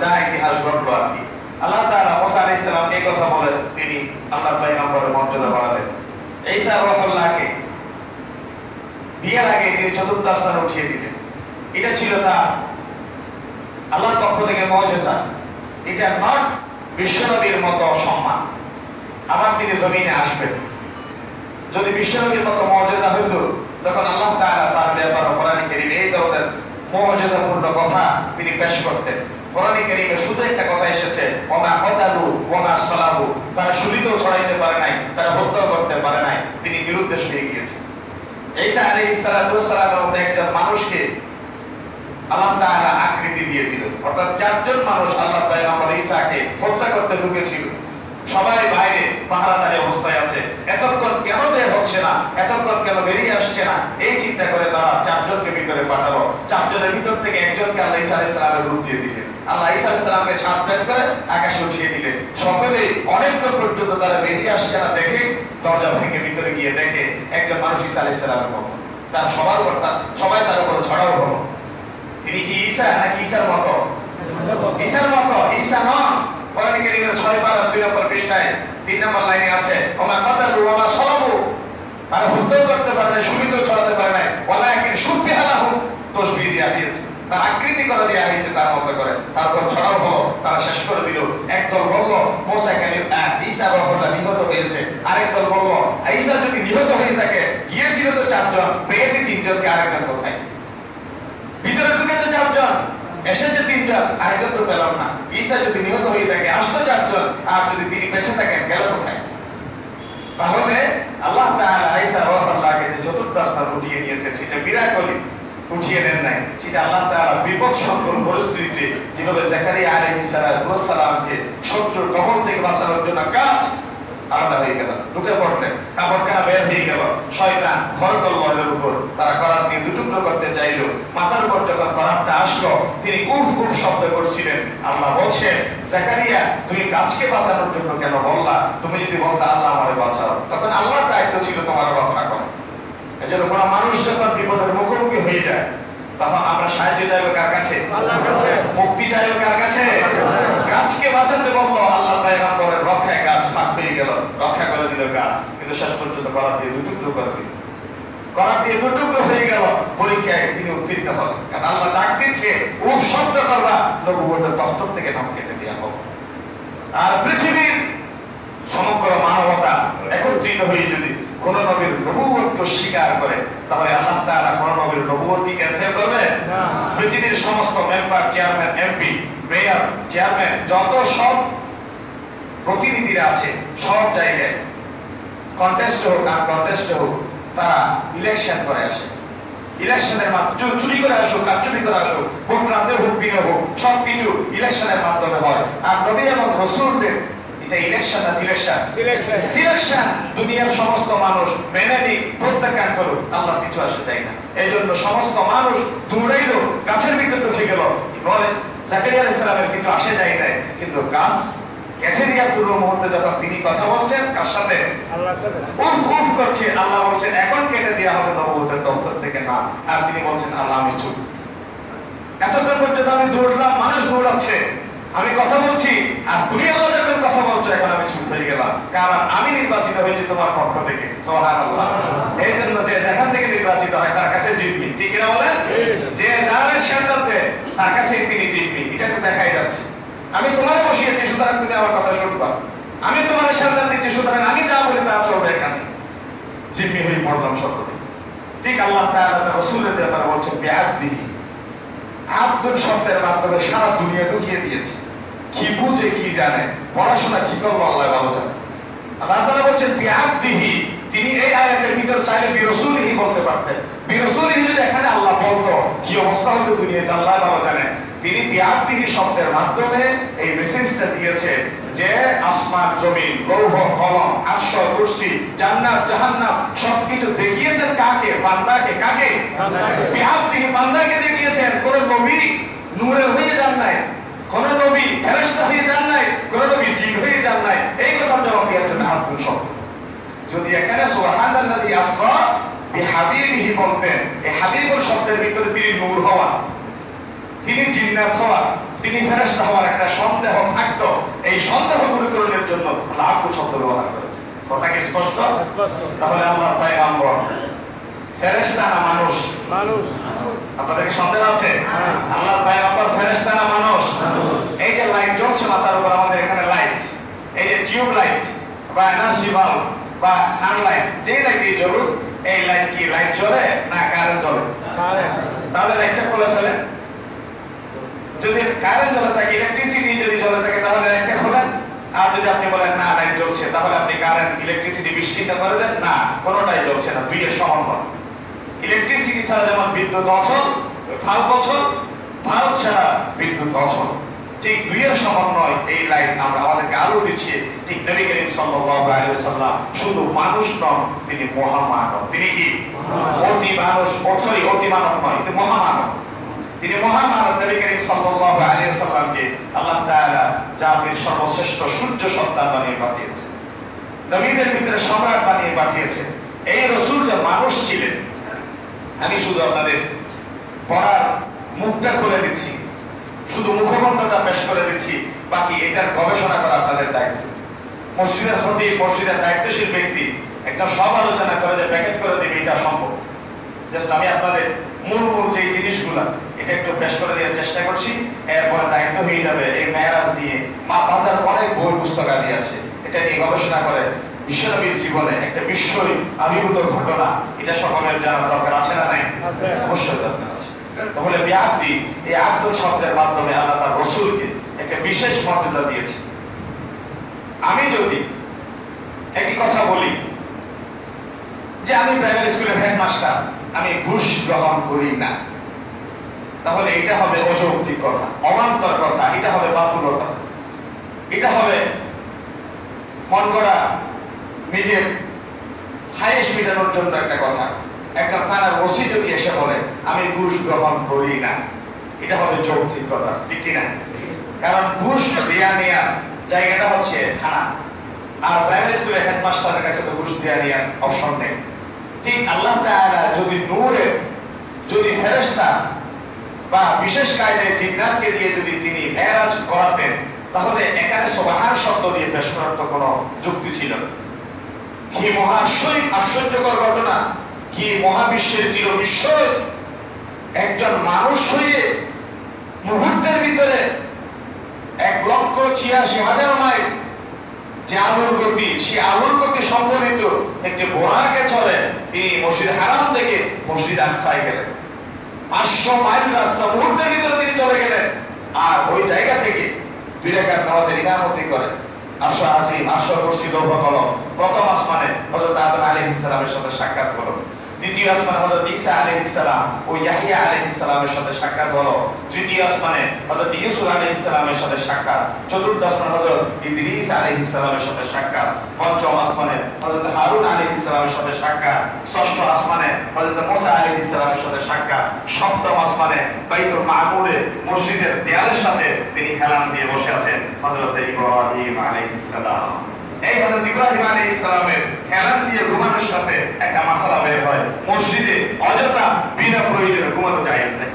S1: যা ইতিহাস ঘটলো আর কি। আল্লাহ তাআলা মুসা আলাইহিস সালাম এই কথা বলে তিনি আল্লাহর পয়গম্বরের মর্যাদা বাড়ালেন। ঈসা রাহমাতুল্লাহকে বিয়ের আগে তিনি চতুর্থ আসমানে উঠিয়ে দিলেন। এটা ছিল তার আল্লাহর পক্ষ থেকে মুজিজা। এটা নট বিশ্বনবীর মতো সম্মান। আবার তিনি জমিনে আসবেন। যদি বিশ্বনবীর মতো মুজিজা হইতো তখন আল্লাহ তাআলা তার ব্যাপারে কোরআনে কারীমে এই ধরনের মুজিজাপূর্ণ কথা তিনি পেশ করতেন। কোরআনে কারীমে শুধু একটা কথা এসেছে, ওমা কাতালু ওমা সালাবু, তারা শরীরও ছড়াইতে পারে নাই, তারা হত্যা করতে পারে নাই, তিনি নিরুদ্দেশ হয়ে গিয়েছেন। ঈসা আলাইহিস সালাতু ওয়াস সালামের মতো একজন মানুষকে আল্লাহ তাআলা আকৃতি দিয়ে দিলেন। অর্থাৎ চারজন মানুষ আল্লাহ পয়গম্বর ঈসাকে হত্যা করতে ঢুকেছিল, সবাই বাইরে পাহারাদারি অবস্থায় আছে। এতক্ষণ কেন বের হচ্ছে না, এতক্ষণ কেন বেরিয়ে আসছে না, এই চিন্তা করে তারা চারজনকে ভিতরে পাঠালো। চারজনের ভিতর থেকে একজনকে আল্লাহ ঈসা আলাইহিস সালামের রূপ দিয়ে দিলেন। আল্লাহ ঈসা আলাইহিস সালামকে ছাদ বের করে আকাশে উঠিয়ে দিলেন। সকলে অনেকক্ষণ পর্যন্ত তারা বেরিয়ে আসছে না দেখে দরজা ভেঙে ভিতরে গিয়ে দেখে একজন মানুষ ঈসা আলাইহিস সালামের মতো। তার সবাই তার উপর ছড়াও হলো। তিনি কি ঈসা নাকি ঈসার মতো? ঈসার মতো, ঈসা নন। কোরআনে কারীমের 6 পারা 2 নম্বর পৃষ্ঠায় 3 নম্বর লাইনে আছে, ওমা কাতালু ওমা সালাবু, তারা হত্যা করতে পারে না, শরীর ছড়াতে পারে না, ওয়ালাকিন শুবিহা লাহুম, তাসবিহ দেয়া হয়েছে, তার আকৃতি করে দেয়া হয়েছে তার মতো করে। তারপর ছড়াও হলো, তারা শেষ করে দিল। একদল বলল মুসা কালিম ঈসা রাহমাতুল্লাহ নিহত হয়েছে, আরেকদল বলল ঈসা যদি নিহত হয়ে থাকে, গিয়েছিল তো 4 জন, পেয়েছে 3 জনকে, আরেকজন কোথায়? ভিতরে ঢুকেছে 4 জন, এসেছে 3 জন, আরেকজন তো পেলাম না। ঈসা যদি নিহত হয়ে থাকে আসতো 4 জন, আর যদি তিনি বেঁচে থাকেন গেল কোথায়? তাহলে আল্লাহ তাআলা ঈসা রাহমাতুল্লাহকে যে চতুর্থ আসমানে উঠিয়ে নিয়েছেন সেটা মিরাকলি উঠিয়ে নেন নাই। সেটা আল্লাহ তাআলা বিপদসংকুল পরিস্থিতিতে যেভাবে জাকারিয়া আলাইহিস সালামকে শত্রুর কবল থেকে বাঁচানোর জন্য কাজ আলাদা হয়ে গেল, ঢুকে পড়লেন, কাপড়খানা বের হয়ে গেল, শয়তান ভর করল এর উপর। তারা করাত দিয়ে দুটুকরো করতে চাইল। মাথার উপর যখন করাতটা আসলো তিনি উফ উফ শব্দ করছিলেন। আল্লাহ বলছেন, জাকারিয়া তুমি গাছকে বাঁচানোর জন্য কেন বললা? তুমি যদি বলতা আল্লাহ আমারে বাঁচাও, তখন আল্লাহর দায়িত্ব ছিল তোমার রক্ষা করা। এজন্য কোনো মানুষ যখন বিপদের মুখোমুখি হয়ে যায় তখন আমরা সাহায্য চাইবো কার কাছে? আল্লাহর কাছে। মুক্তি চাইবো কার কাছে? গাছকে বাঁচাতে বললো, আল্লাহ পয়গম্বরের রক্ষায় গাছ ফাঁক হয়ে গেল, রক্ষা করে দিল গাছ, কিন্তু শেষ পর্যন্ত করাত দিয়ে দুটুকরো করে দিল। করাত দিয়ে দুটুকরো হয়ে গেল। পরীক্ষায় তিনি উত্তীর্ণ হলেন, কারণ আল্লাহ ডাক দিচ্ছে উফ শব্দ করবা, নবুয়তের দফতর থেকে নাম কেটে দেওয়া হবে। আর পৃথিবীর সমগ্র মানবতা একত্রিত হয়ে যদি কোন নবীর নবুয়তকে স্বীকার করে, তাহলে আল্লাহ তাআলা কোন নবীর নবুয়তকে ক্যান্সেল করবে না। পৃথিবীর সমস্ত member, chairman, MP, mayor, chairman, যত সব প্রতিনিধিরা আছে সব জায়গায় কন্টেস্ট হোক আর কন্টেস্ট হোক, তারা ইলেকশন করে আসে। ইলেকশনের মাধ্যমে চুরি করে আসুক, কারচুপি করে আসুক, ভোট রাতে হোক, দিনে হোক, সবকিছু ইলেকশনের মাধ্যমে হয়। আর নবী এবং রাসূলদের এটা ইলেকশন না সিলেকশন? সিলেকশন। দুনিয়ার সমস্ত মানুষ মেনে নিক, প্রত্যাখ্যান করুক, আল্লাহ কিছু আসে যায় না। এই জন্য সমস্ত মানুষ দৌড়াইলো, গাছের ভিতরে ঢুকে গেল। বলে জাকারিয়া আলাইহিস সালামের কিছু আসে যায় নাই, কিন্তু গাছ কেটে দিয়া পুরো মুহূর্তে যখন তিনি কথা বলছেন কার সাথে? আল্লাহর সাথে। উফ উফ করছে। আল্লাহ বলছেন এখন কেটে দেয়া হবে নবুয়তের দফতর থেকে না। আর তিনি বলছেন আল্লাহ আমি চুপ। এতক্ষণ পর্যন্ত আমি দৌড়লাম, মানুষ দৌড়াচ্ছে, আমি কথা বলছি, আর তুমি আল্লাহ যখন কথা বলছো এখন আমি চুপ হয়ে গেলাম, কারণ আমি নির্বাচিত হয়েছি তোমার পক্ষ থেকে। সুবহানাল্লাহ। এই জন্য যে যেখান থেকে নির্বাচিত হয় তার কাছে জিতবি, ঠিক কিনা বলেন? যে যার সিদ্ধান্ত দেয় তার কাছে তিনি জিতবি, এটা তো দেখাই যাচ্ছে। আমি তোমারে বসিয়েছি সুতরাং তুমি আমার কথা শুনবা, আমি তোমার সিদ্ধান্ত দিচ্ছি সুতরাং আমি যা বলি তা চলবে। এখানে জিম্মি হয়ে পড়লাম সকলে। ঠিক আল্লাহ তাআলা তার রাসূলের ব্যাপারে বলছেন বিআবদিহি, আব্দুল শব্দের মাধ্যমে সারা দুনিয়া ঢুকিয়ে দিয়েছে। কি বুঝে কি জানে, পড়াশোনা কি করবো আল্লাহ ভালো জানে। আল্লাহ তাআলা বলছেন বিআবদিহি, তিনি এই আয়াতের ভিতর চাইলে বিরাসূলিহি বলতে পারতেন। বিরাসূলিহি যদি এখানে আল্লাহ বলতো কি অবস্থা হতো দুনিয়াতে আল্লাহ ভালো জানে। তিনি বিআবদিহি শব্দের মাধ্যমে এই মেসেজটা দিয়েছে যে আসমান জমিন লৌহ কলম আরশ কুরসি জান্নাত জাহান্নাম সবকিছু দেখিয়েছেন কাকে? বান্দাকে। কাকে? বিআবদিহি, বান্দাকে দেখিয়েছেন। কোন নবী নূরে হয়ে যান নাই, কোন নবী ফেরেশতা হয়ে যান নাই, কোন নবী জিন হয়ে যান নাই। এই কথার জবাব দিয়েছেন আব্দুল শব্দ। যদি এখানে সুবহানাল্লাযী আসরা বিহাবিবিহি বলতেন, এই হাবিবুল শব্দের ভিতরে তিনি নূর হওয়া, তিনি জিন্নাত হওয়া, তিনি ফেরেশতা হওয়ার একটা সন্দেহ থাকতো। এই সন্দেহ দূরীকরণের জন্য আল্লাহ আব্দুল শব্দ ব্যবহার করেছে। কথা কি স্পষ্ট? তাহলে আল্লাহর পয়গম্বর ফেরেশতা না মানুষ? মানুষ। আপনাদের কি সন্দেহ আছে? আল্লাহর পয়গম্বর ফেরেশতা না মানুষ? এই যে লাইট জ্বলছে মাথার উপর, আমাদের এখানে লাইট, এই যে টিউব লাইট বা এনার্জি বাল্ব বা সানলাইট, যে লাইটই জ্বলুক, এই লাইট কি লাইট জ্বলে না কারেন্ট জ্বলে? তাহলে লাইটটা খোলা চলে। যদি কারেন্ট জ্বলে থাকে, ইলেকট্রিসিটি যদি জ্বলে থাকে, তাহলে লাইটটা খোলেন। আর যদি আপনি বলেন না লাইট জ্বলছে, তাহলে আপনি কারেন্ট ইলেকট্রিসিটি বিচ্ছিন্ন করে দেন। না, কোনোটাই জ্বলছে না, দুইয়ের সমন্বয়। ইলেকট্রিসিটি ছাড়া যেমন বিদ্যুৎ অচল, ভাল্ব অচল, ভাল্ব ছাড়া বিদ্যুৎ অচল, ঠিক দুইয়ের সমন্বয় এই লাইট আমরা আমাদেরকে আলো দিচ্ছে। ঠিক নবী করিম সাল্লাল্লাহু আলাইহি ওয়াসাল্লাম শুধু মানুষ নন, তিনি মহামানব। তিনি কি অতি মানুষ? অতি মানব নয়, তিনি মহামানব। তিনি মহামানব। নবী করিম সাল্লাল্লাহু আলাইহি ওয়াসাল্লামকে আল্লাহ তাআলা জাতির সর্বশ্রেষ্ঠ সূর্য সন্তান বানিয়ে পাঠিয়েছেন, নবীদের ভিতরে সম্রাট বানিয়ে পাঠিয়েছেন। এই রাসূল যে মানুষ ছিলেন, আমি শুধু আপনাদের পড়ার মুখটা খুলে দিচ্ছি, শুধু মুখবন্ধটা পেশ করে দিচ্ছি, বাকি এটার গবেষণা করা আপনাদের দায়িত্ব। মসজিদের খতিব, মসজিদের দায়িত্বশীল ব্যক্তি একটা সব আলোচনা করে যে প্যাকেট করে দিবে, এটা সম্ভব। জাস্ট আমি আপনাদের মূল যে জিনিসগুলা এটা একটু পেশ করে দেওয়ার চেষ্টা করছি। এরপরে দায়িত্ব হয়ে যাবে এই মেরাজ নিয়ে। বাজার অনেক বই পুস্তকাদি আছে, এটা নিয়ে গবেষণা করে বিশ্বনবীর জীবনে একটা বিস্ময় আবির্ভূত ঘটনা, এটা সকলের জানার দরকার আছে না নাই? অবশ্যই দরকার আছে। তাহলে বিআবদি, এই আব্দুল শব্দের মাধ্যমে আল্লাহ তার রাসূলকে একটা বিশেষ মর্যাদা দিয়েছে। আমি যদি একটি কথা বলি যে আমি প্রাইমারি স্কুলের হেডমাস্টার, আমি ঘুষ গ্রহণ করি না, তাহলে এটা হবে অযৌক্তিক কথা, অবান্তর কথা, এটা হবে বাতুলতা, এটা হবে মন গড়া নিজের খায়েশ মেটানোর জন্য একটা কথা। একটা থানার ওসি যদি এসে বলে আমি ঘুষ গ্রহণ করি না, এটা হবে যৌক্তিক কথা, ঠিক কিনা? কারণ ঘুষ দেয়া নেওয়ার জায়গাটা হচ্ছে থানা, আর প্রাইমারি স্কুলের হেডমাস্টারের কাছে তো ঘুষ দেয়া নেওয়ার অপশন নেই। ঠিক আল্লাহ তাআলা যদি নূরে, যদি ফেরেশতা বা বিশেষ কায়দায় জিন্নাতকে দিয়ে যদি তিনি মেরাজ করাতেন, তাহলে এখানে সুবহান শব্দ দিয়ে পেশ করার তো কোনো যুক্তি ছিল না। কি আশ্চর্যকর ঘটনা, কি মহাবিশ্বের চির বিস্ময়, একজন মানুষ হয়ে মুহূর্তের ভিতরে 1,86,000 মাইল যে আলোর গতি, সেই আলোর গতি সম্বলিত একটি বোরাকে চলে তিনি মসজিদ হারাম থেকে মসজিদ আকসায় গেলেন। 500 মাইল রাস্তা মুহূর্তের ভিতরে তিনি চলে গেলেন। আর ওই জায়গা থেকে 2 রাকাত নামাজের ইমামতি করেন। আরশ আজিম, আরশ কুরসি, লৌহ কলম। প্রথম আসমানে হযরত আদম আলাইহিস সালামের সাথে সাক্ষাৎ হলো। দ্বিতীয় আসমানে হযরত ঈসা আলাইহিস সালাম ও ইয়াহইয়া আলাইহিস সালামের সাথে সাক্ষাৎ হলো। তৃতীয় আসমানে হযরত ইউসুফ আলাইহিস সালামের সাথে সাক্ষাৎ। চতুর্থ আসমানে হযরত ইদ্রিস আলাইহিস সালামের সাথে সাক্ষাৎ। পঞ্চম আসমানে হযরত হারুন আলাইহিস সালামের সাথে সাক্ষাৎ। ষষ্ঠ আসমানে হযরত মুসা আলাইহিস সালামের সাথে সাক্ষাৎ। সপ্তম আসমানে বাইতুল মামুরে মসজিদের দেয়ালের সাথে তিনি হেলান দিয়ে বসে আছেন হযরত ইব্রাহিম আলাইহিস সালাম। এই হযরত ইব্রাহিম আলাইহিস সালামের হেলান দিয়ে ঘুমানোর সাথে একটা মাসালা বের হয়, মসজিদে অযথা বিনা প্রয়োজনে ঘুমানো জায়েজ নেই।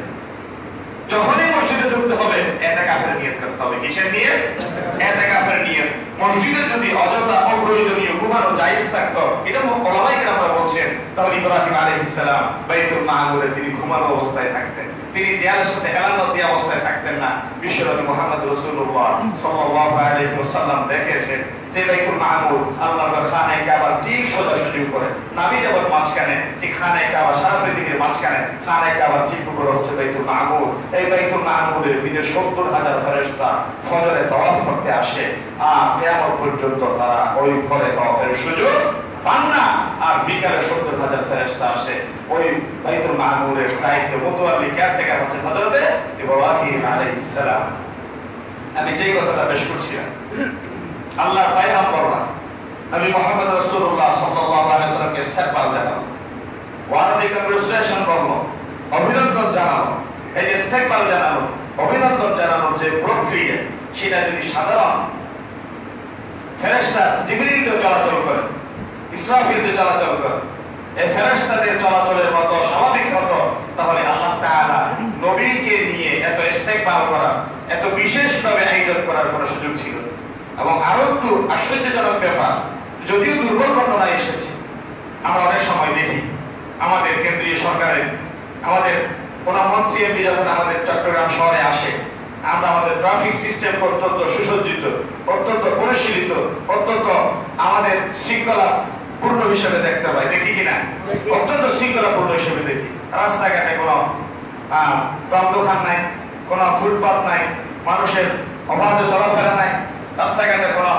S1: যখনই মসজিদে ঢুকতে হবে ইতিকাফের নিয়ত করতে হবে। কিসের নিয়ত? ইতিকাফের নিয়ত। মসজিদে যদি অযথা অপ্রয়োজনীয় ঘুমানো জায়েজ থাকতো, এটা ওলামায়ে কেরামরা বলছেন, তাহলে ইব্রাহিম আলাইহিস সালাম বাইতুল মামুরে তিনি ঘুমানো অবস্থায় থাকতেন, তিনি দেয়ালের সাথে হেলান দিয়ে অবস্থায় থাকতেন না। বিশ্বনবী মুহাম্মদ রাসূলুল্লাহ সাল্লাল্লাহু আলাইহি ওয়াসাল্লাম দেখেছেন যে বাইতুল মামুর আল্লাহর খানায়ে কাবার ঠিক সোজাসুজি করে, নবী যাবার মাঝখানে, ঠিক খানায়ে কাবা সারা পৃথিবীর মাঝখানে খানায়ে কাবার ঠিক উপরে হচ্ছে বাইতুল মামুর। এই বাইতুল মামুরে দিনে 70,000 ফেরেশতা ফজরে তাওয়াফ করতে আসে, আর কিয়ামত পর্যন্ত তারা ওই ঘরে তাওয়াফের সুযোগ পান না, আর বিকালে 70,000 ফেরেশতা আসে ওই বাইতুল মামুরের দায়িত্বে মুতাওয়াল্লি কেয়ারটেকার হচ্ছেন হযরতে ইব্রাহিম আলাইহিস সালাম। আমি যেই কথাটা পেশ করছিলাম, আল্লাহর পয়গম্বররা নবী মুহাম্মদ রাসূলুল্লাহ সাল্লাল্লাহু আলাইহি ওয়াসাল্লামকে ইস্তেকবাল জানানো, ওয়ারেন্টি কংগ্রেচুলেশন করলো, অভিনন্দন জানানো। এই যে ইস্তেকবাল জানানো, অভিনন্দন জানানোর যে প্রক্রিয়া, সেটা যদি সাধারণ ফেরেশতা জিবরিল তো চলাচল করে, ইসরাফিল তো চলাচল করে, এই ফেরেশতাদের চলাচলের মতো স্বাভাবিক হতো, তাহলে আল্লাহ তাআলা নবীকে নিয়ে এত ইস্তেকবাল করা, এত বিশেষভাবে আয়োজন করার কোনো সুযোগ ছিল না। এবং আরো একটু আশ্চর্যজনক ব্যাপার, যদিও দুর্বল বর্ণনায় এসেছে, আমরা অনেক সময় দেখি আমাদের কেন্দ্রীয় সরকারের আমাদের কোন মন্ত্রী এমপি যখন আমাদের চট্টগ্রাম শহরে আসে, আমরা আমাদের ট্রাফিক সিস্টেম অত্যন্ত সুসজ্জিত, অত্যন্ত পরিশীলিত, অত্যন্ত আমাদের শৃঙ্খলা পূর্ণ হিসেবে দেখতে পাই, দেখি কিনা? অত্যন্ত শৃঙ্খলা পূর্ণ হিসেবে দেখি। রাস্তাঘাটে কোনো দম দোকান নাই, কোনো ফুটপাথ নাই, মানুষের অবাধ চলাফেরা নাই, রাস্তাঘাটে কোনো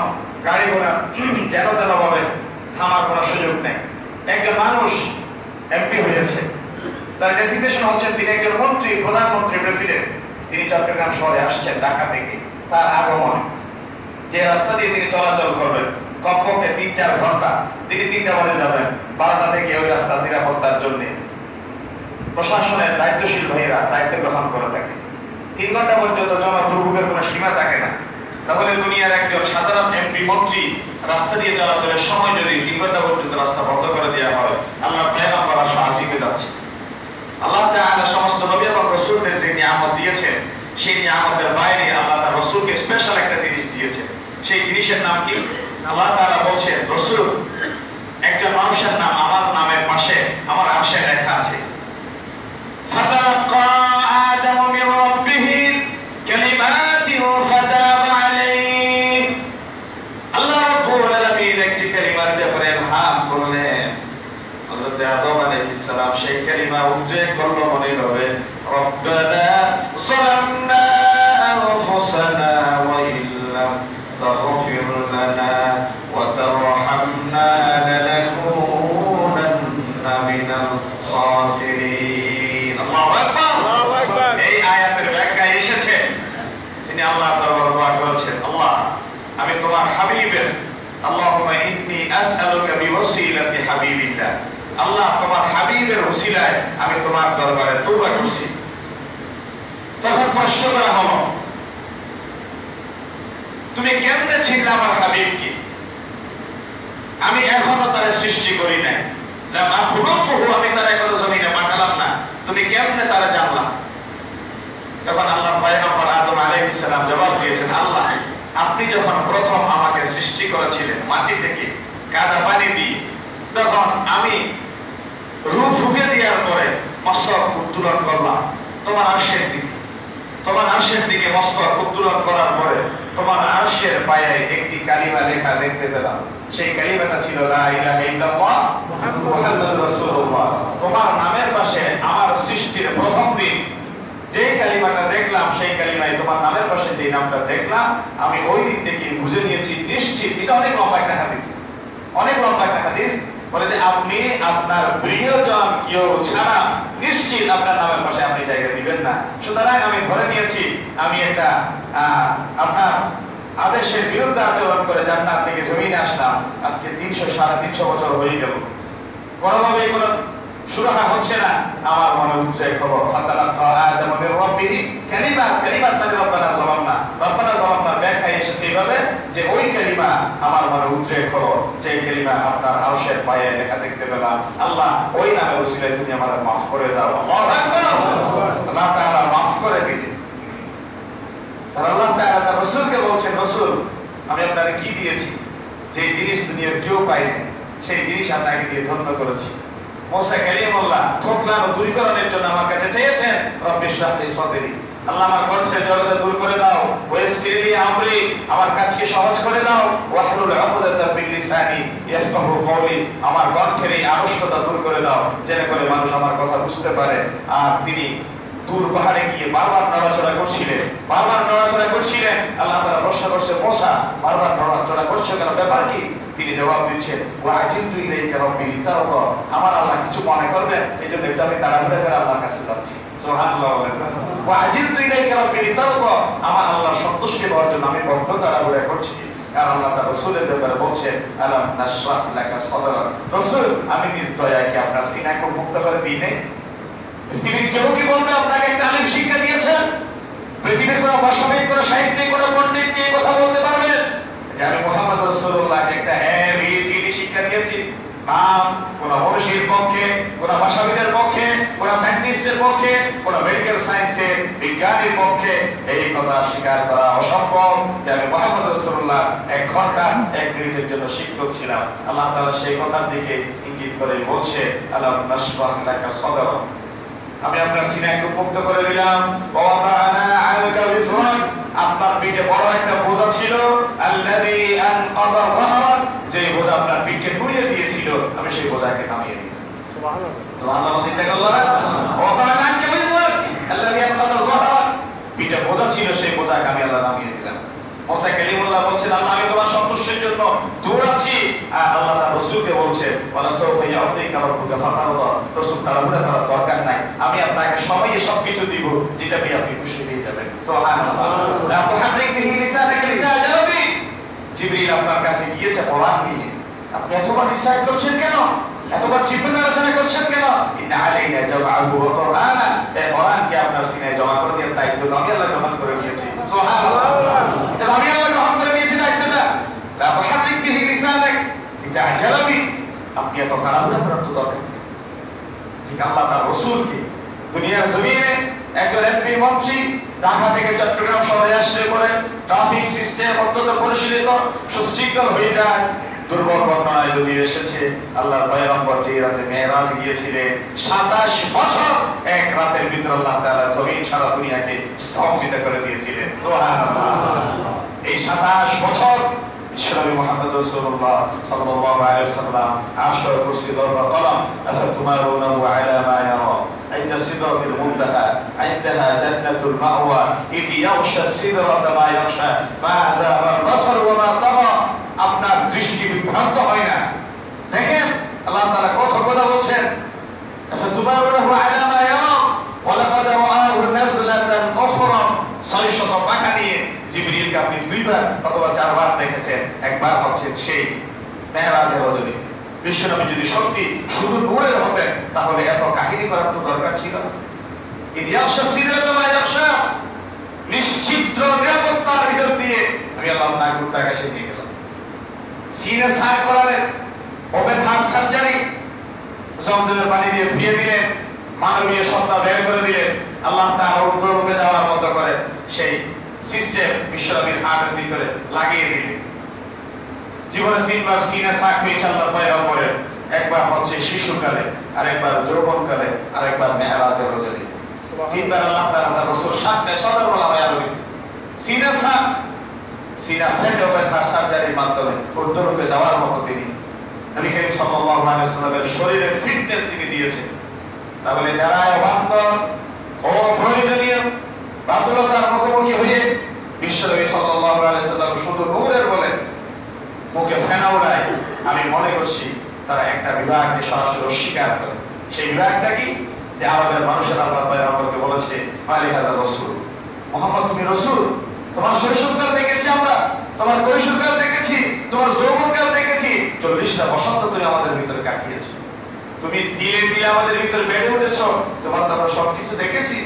S1: গাড়ি ঘোড়া যেন তেন ভাবে থামার কোনো সুযোগ নেই। একজন মানুষ এমপি হয়েছে, তার ডেসিগনেশন হচ্ছে তিনি একজন মন্ত্রী, প্রধানমন্ত্রী, প্রেসিডেন্ট। তিনি চট্টগ্রাম শহরে আসছেন ঢাকা থেকে। তার আগমন যে রাস্তা দিয়ে তিনি চলাচল করবেন, কমপক্ষে 3-4 ঘন্টা, তিনি 3টা বাজে যাবেন, 12টা থেকে ওই রাস্তার নিরাপত্তার জন্য প্রশাসনের দায়িত্বশীল ভাইরা দায়িত্ব গ্রহণ করে থাকে। 3 ঘন্টা পর্যন্ত জনদুর্ভোগের কোনো সীমা থাকে না। তাহলে দুনিয়ার একজন সাধারণ এমপি মন্ত্রী রাস্তা দিয়ে চলাচলের সময় যদি 3 ঘন্টা পর্যন্ত রাস্তা বন্ধ করে দেওয়া হয়, আল্লাহ পয়গম্বর আসা আসিবে যাচ্ছে। আল্লাহ তাআলা সমস্ত নবী এবং রাসূলদের যে নিয়ামত দিয়েছেন, সেই নিয়ামতের বাইরে আল্লাহ তার রাসূলকে স্পেশাল একটা জিনিস দিয়েছেন। সেই জিনিসের নাম কি? আল্লাহ তাআলা বলেন, রাসূল একজন মানুষের নাম আমার নামের পাশে আমার আরশে লেখা আছে। ফাতালাক্কা আদম মির রাব্বিহি কালিমাতিন ফাতাবা আলাইহি। আল্লাহ রাব্বুল আলামিন একটি কালিমার ব্যাপারে ইলহাম করলেন। হযরত আদম আলাইহিস সালাম সেই কালিমা উচ্চারণ করলো, মনে হবে রব্বানা যালামনা আনফুসানা ওয়া ইল্লাম তাগফির লানা ওয়া তারহামনা লানাকুনান্না মিনাল খাসিরিন। আল্লাহু আকবার, আল্লাহু আকবার। এই আয়াতের ব্যাখ্যা এসেছে, তিনি আল্লাহ দরবারে দোয়া করেছেন, আল্লাহ আমি তোমার হাবিবের, আল্লাহুম্মা ইন্নী আসআলুকা বিওয়াসিলাতি হাবিবিল্লাহ, আল্লাহ তোমার হাবিবের ওসিলায় আমি তোমার দরবারে তওবা করছি। তখন প্রশ্ন করা হলো, তুমি কেমনে চিনলে আমার হাবিবকে? আমি এখনো তার সৃষ্টি করি নাই, লাম আখলুকুহু, আমি তার এখনো জমিনে পাঠালাম না, তুমি কেমনে তারা জানলা? তখন আল্লাহ পয়গম্বর আদম আলাইহিস সালাম জবাব দিয়েছেন, আল্লাহ আপনি যখন প্রথম আমাকে সৃষ্টি করেছিলেন মাটি থেকে কাদা পানি দিয়ে, তখন আমি রূহ ফুঁকে দেওয়ার পরে মস্তক উত্তোলন করলাম তোমার আরশের দিকে। তোমার আরশের দিকে মস্তক উত্তোলন করার পরে তোমার আরশের পায়ে একটি কালিমা লেখা দেখতে পেলাম। সেই কালিমাটা ছিল লা ইলাহা ইল্লাল্লাহ মুহাম্মাদুর রাসূলুল্লাহ। তোমার নামের পাশে আমার সৃষ্টির প্রথম দিন যেই কালিমাটা দেখলাম, সেই কালিমায় তোমার নামের পাশে যে নামটা দেখলাম, আমি ওই দিন থেকে বুঝে নিয়েছি নিশ্চিত। এটা অনেক লম্বা একটা হাদিস, অনেক লম্বা একটা হাদিস বলে যে আপনি আপনার প্রিয়জন কেউ ছাড়া নিশ্চিত আপনার নামের পাশে আপনি জায়গা দিবেন না। সুতরাং আমি ধরে নিয়েছি আমি একটা আপনার আদেশের বিরুদ্ধে আচরণ করে জান্নাত থেকে জমিনে আসলাম। আজকে 300-350 বছর হয়ে গেল, কোনোভাবে কোনো সুরাহা হচ্ছে না। আমার মনে উদ্রেক হলো, ফাতালাক্কা আদম মির রাব্বিহি কালিমাত মানে রব্বানা যালামনা। রব্বানা যালামনার ব্যাখ্যা এসেছে এইভাবে যে ওই কালিমা আমার মনে উদ্রেক হলো, যে কালিমা আপনার আরশের পায়ে লেখা দেখতে পেলাম। আল্লাহ ওই নামের উসিলায় তুমি আমাদের মাফ করে দাও। আল্লাহু আকবার। আল্লাহ তাআলা মাফ করে দিলেন। তার আল্লাহ তাআলা তার রাসূলকে বলছেন, রাসূল আমি আপনাকে কি দিয়েছি যে জিনিস দুনিয়ার কেউ পায়নি, সেই জিনিস আপনাকে দিয়ে ধন্য করেছি। মুসা কালিমুল্লাহ থোকলানো দূরীকরণের জন্য আমার কাছে চেয়েছেন, রব্বি ইশরাহ লি সাদরি, আল্লাহ আমার কণ্ঠের জড়তা দূর করে দাও, ওয়াসসির লি আমরি, আমার কাজকে সহজ করে দাও, ওয়াহলুল উকদাতাম মিন লিসানি ইয়াফকাহু কওলি, আমার কণ্ঠের এই আড়ষ্টতা দূর করে দাও, যেন করে মানুষ আমার কথা বুঝতে পারে। আর তিনি দূর পাহাড়ে গিয়ে বারবার নড়াচড়া করছিলেন, আল্লাহ তাআলা প্রশ্ন করছে, মুসা বারবার নড়াচড়া করছে কেন, ব্যাপার কি? তিনি জবাব দিচ্ছেন ওয়াজিলতু ইলাইকা রাব্বি লিতারদা, আমার আল্লাহ কিছু মনে করবেন এইজন্য একটু আমি তাড়াহুড়া করে আল্লাহর কাছে যাচ্ছি। সুবহানাল্লাহ বলেন। ওয়াজিলতু ইলাইকা রাব্বি লিতারদা, আমার আল্লাহর সন্তুষ্টি পাওয়ার জন্য আমি বড় তাড়াহুড়া করছি। আর আল্লাহ তাআলা রাসূলের ব্যাপারে বলছেন আলাম নাশরাহ লাকা সাদরাক, রাসূল আমি নিজ দয়ায় কি আপনার সিনাকে মুক্ত করে দিই নাই? পৃথিবীর কেউ কি বলবে আপনাকে একটা আলিম শিক্ষা দিয়েছেন? পৃথিবীর কোনো ভাষাবিদ, কোনো সাহিত্যিক, কোনো পণ্ডিত কি কথা বলতে পারবেন যে আমি মুহাম্মদ রাসূলুল্লাহকে একটা ABCD শিক্ষা দিয়েছি? নাম কোন মনীষীর পক্ষে, কোন ভাষাবিদের পক্ষে, কোন সায়েন্টিস্টের পক্ষে, কোন মেডিকেল সায়েন্সের বিজ্ঞানীর পক্ষে এই কথা স্বীকার করা অসম্ভব যে আমি মুহাম্মদ রাসূলুল্লাহ 1 ঘন্টা 1 মিনিটের জন্য শিক্ষক ছিলাম। আল্লাহ তাআলা সেই কথার দিকে ইঙ্গিত করে বলছে আলাম নাশরাহ লাকা সাদরাক, আমি আপনার সিনাকে মুক্ত করে দিলাম। ওয়াদানা আনকা বিজরাক, আপনার পিঠে বড় একটা বোঝা ছিল, আল্লাযী আনকাদা যাহরাক, যে বোঝা আপনার পিঠকে নুয়ে দিয়েছিল আমি সেই বোঝাকে নামিয়ে দিলাম। সুবহানাল্লাহ, সুবহানাল্লাহ বলতে আল্লাহ ওয়াদানা আনকা বিজরাক আল্লাযী আনকাদা যাহরাক, পিঠে বোঝা ছিল সেই বোঝাকে আমি আল্লাহ নামিয়ে দিলাম। মুসা কালিমুল্লাহ বলছেন আল্লাহ আমি তোমার সন্তুষ্টির জন্য দৌড়াচ্ছি, আর আল্লাহ তার রাসূলকে বলছে ওয়ালা সাউফা ইয়াতিকা রাব্বুকা ফাতারদা, রাসূল তাড়াহুড়া করার দরকার নাই, আমি আপনাকে সময়ে সবকিছু দিব যেটা আপনি খুশি হয়ে যাবেন। সুবহানাল্লাহ। লা তুহাররিক বিহি লিসানাকা লিতা'জালা বি, জিবরিল আপনার কাছে গিয়েছে কোরআন নিয়ে, আপনি এতবার রিসার্চ করছেন কেন? এতবার জিব্রিল আলোচনা করছেন কেন? ইন্না আলাইনা জামআহু ওয়া কুরআনা, এই কোরআনকে আপনার সিনায় জমা করে দেওয়ার দায়িত্ব আমি আল্লাহ গ্রহণ করে নিয়েছি। সুবহানাল্লাহ, এটা আমি আল্লাহ গ্রহণ করে নিয়েছি দায়িত্বটা। লা তুহাররিক বিহি লিসানাকা লিতা'জালা বি, আপনি এত তাড়াহুড়া করার তো দরকার নেই। ঠিক আল্লাহ তার রাসূলকে দুনিয়ার জমিনে একজন এমপি মন্ত্রী ঢাকা থেকে চট্টগ্রাম শহরে আসলে পরে ট্রাফিক সিস্টেম অত্যন্ত পরিশীলিত সুশৃঙ্খল হয়ে যায়। দুর্বল বর্ণনায় যদি এসেছে আল্লাহর পয়গম্বর যে রাতে মেরাজ গিয়েছিলেন 27 বছর এক রাতের ভিতর আল্লাহ তাআলা জমিন সারা দুনিয়াকে স্তম্ভিত করে দিয়েছিলেন। সুবহানাল্লাহ। এই 27 বছর বিশ্বনবী মুহাম্মদ রাসূলুল্লাহ সাল্লাল্লাহু আলাইহি ওয়াসাল্লাম আরশের কুরসি দরবা কলম আফাতুমারুনাহু আলা মা ইয়ারা ইনদা সিদরাতিল মুনতাহা ইনদাহা জান্নাতুল মাওয়া ইদ ইয়াগশা সিদরাতা মা ইয়াগশা মা যাবার বাসর ওয়া মা তাগা, আপনার দৃষ্টি বিভ্রান্ত হয় না। দেখেন আল্লাহ তাআলা কথা বলছেন আফাতুমারুনাহু আলা মা ইয়ারা ওয়া লাকাদ রাআহু নাযলাতান উখরা, 600 পাখা নিয়ে জিবরিলকে আপনি 2 বার অথবা 4 বার দেখেছেন। একবার হচ্ছে সেই মেরাজের রজনী। বিশ্বনবী যদি সত্যি শুধু নূরের হতেন তাহলে এত কাহিনী করার তো দরকার ছিল না। ইদিয়াশা সিদরাত মা ইয়াশা, নিশ্চিত্র নিরাপত্তার ভিতর দিয়ে আমি আল্লাহ তাআলার কাছে নিয়ে গেলাম। সিনে সায় করালেন, ওপেন হার্ট সার্জারি, জমজমের পানি দিয়ে ধুয়ে দিলেন, মানবীয় সত্তা বের করে দিলেন। আল্লাহ তাআলা উত্তরমুখে যাওয়ার মতো করে সেই সিস্টেম বিশ্বনবীর হার্টের ভিতরে লাগিয়ে দিলেন। জীবনে 3 বার সিনা সাক হয়েছে আল্লাহর পয়গম্বরের, একবার হচ্ছে শিশুকালে, আরেকবার যৌবনকালে, আরেকবার মেরাজের রজনী। 3 বার আল্লাহ তাআলা তার রাসূল সাথে সদর বলা হয় আরবি সিনা সাক, সিনা ফেলে ওপেন হার্ট সার্জারির মাধ্যমে উত্তরমুখে যাওয়ার মতো তিনি নবী করিম সাল্লাল্লাহু আলাইহি ওয়াসাল্লামের শরীরে ফিটনেস তিনি দিয়েছেন। তাহলে যারা অবান্তর ও প্রয়োজনীয় বাতুলতার মুখোমুখি হয়ে বিশ্বনবী সাল্লাল্লাহু আলাইহি ওয়াসাল্লাম শুধু নূরের বলেন মুখে ফেনা উড়ায়, আমি মনে করছি তারা একটা বিভাগকে সরাসরি অস্বীকার করে। সেই বিভাগটা কি? যে আমাদের মানুষের আল্লাহর পয়গম্বরকে বলেছে মালি হাযা রাসূল, মুহাম্মদ তুমি রাসূল, তোমার শৈশবকাল দেখেছি আমরা, তোমার কৈশোরকাল দেখেছি, তোমার যৌবনকাল দেখেছি, 40টা বসন্ত তুমি আমাদের ভিতরে কাটিয়েছি, তুমি দিলে দিলে আমাদের ভিতরে বেড়ে উঠেছো, তোমার তো আমরা সবকিছু দেখেছি,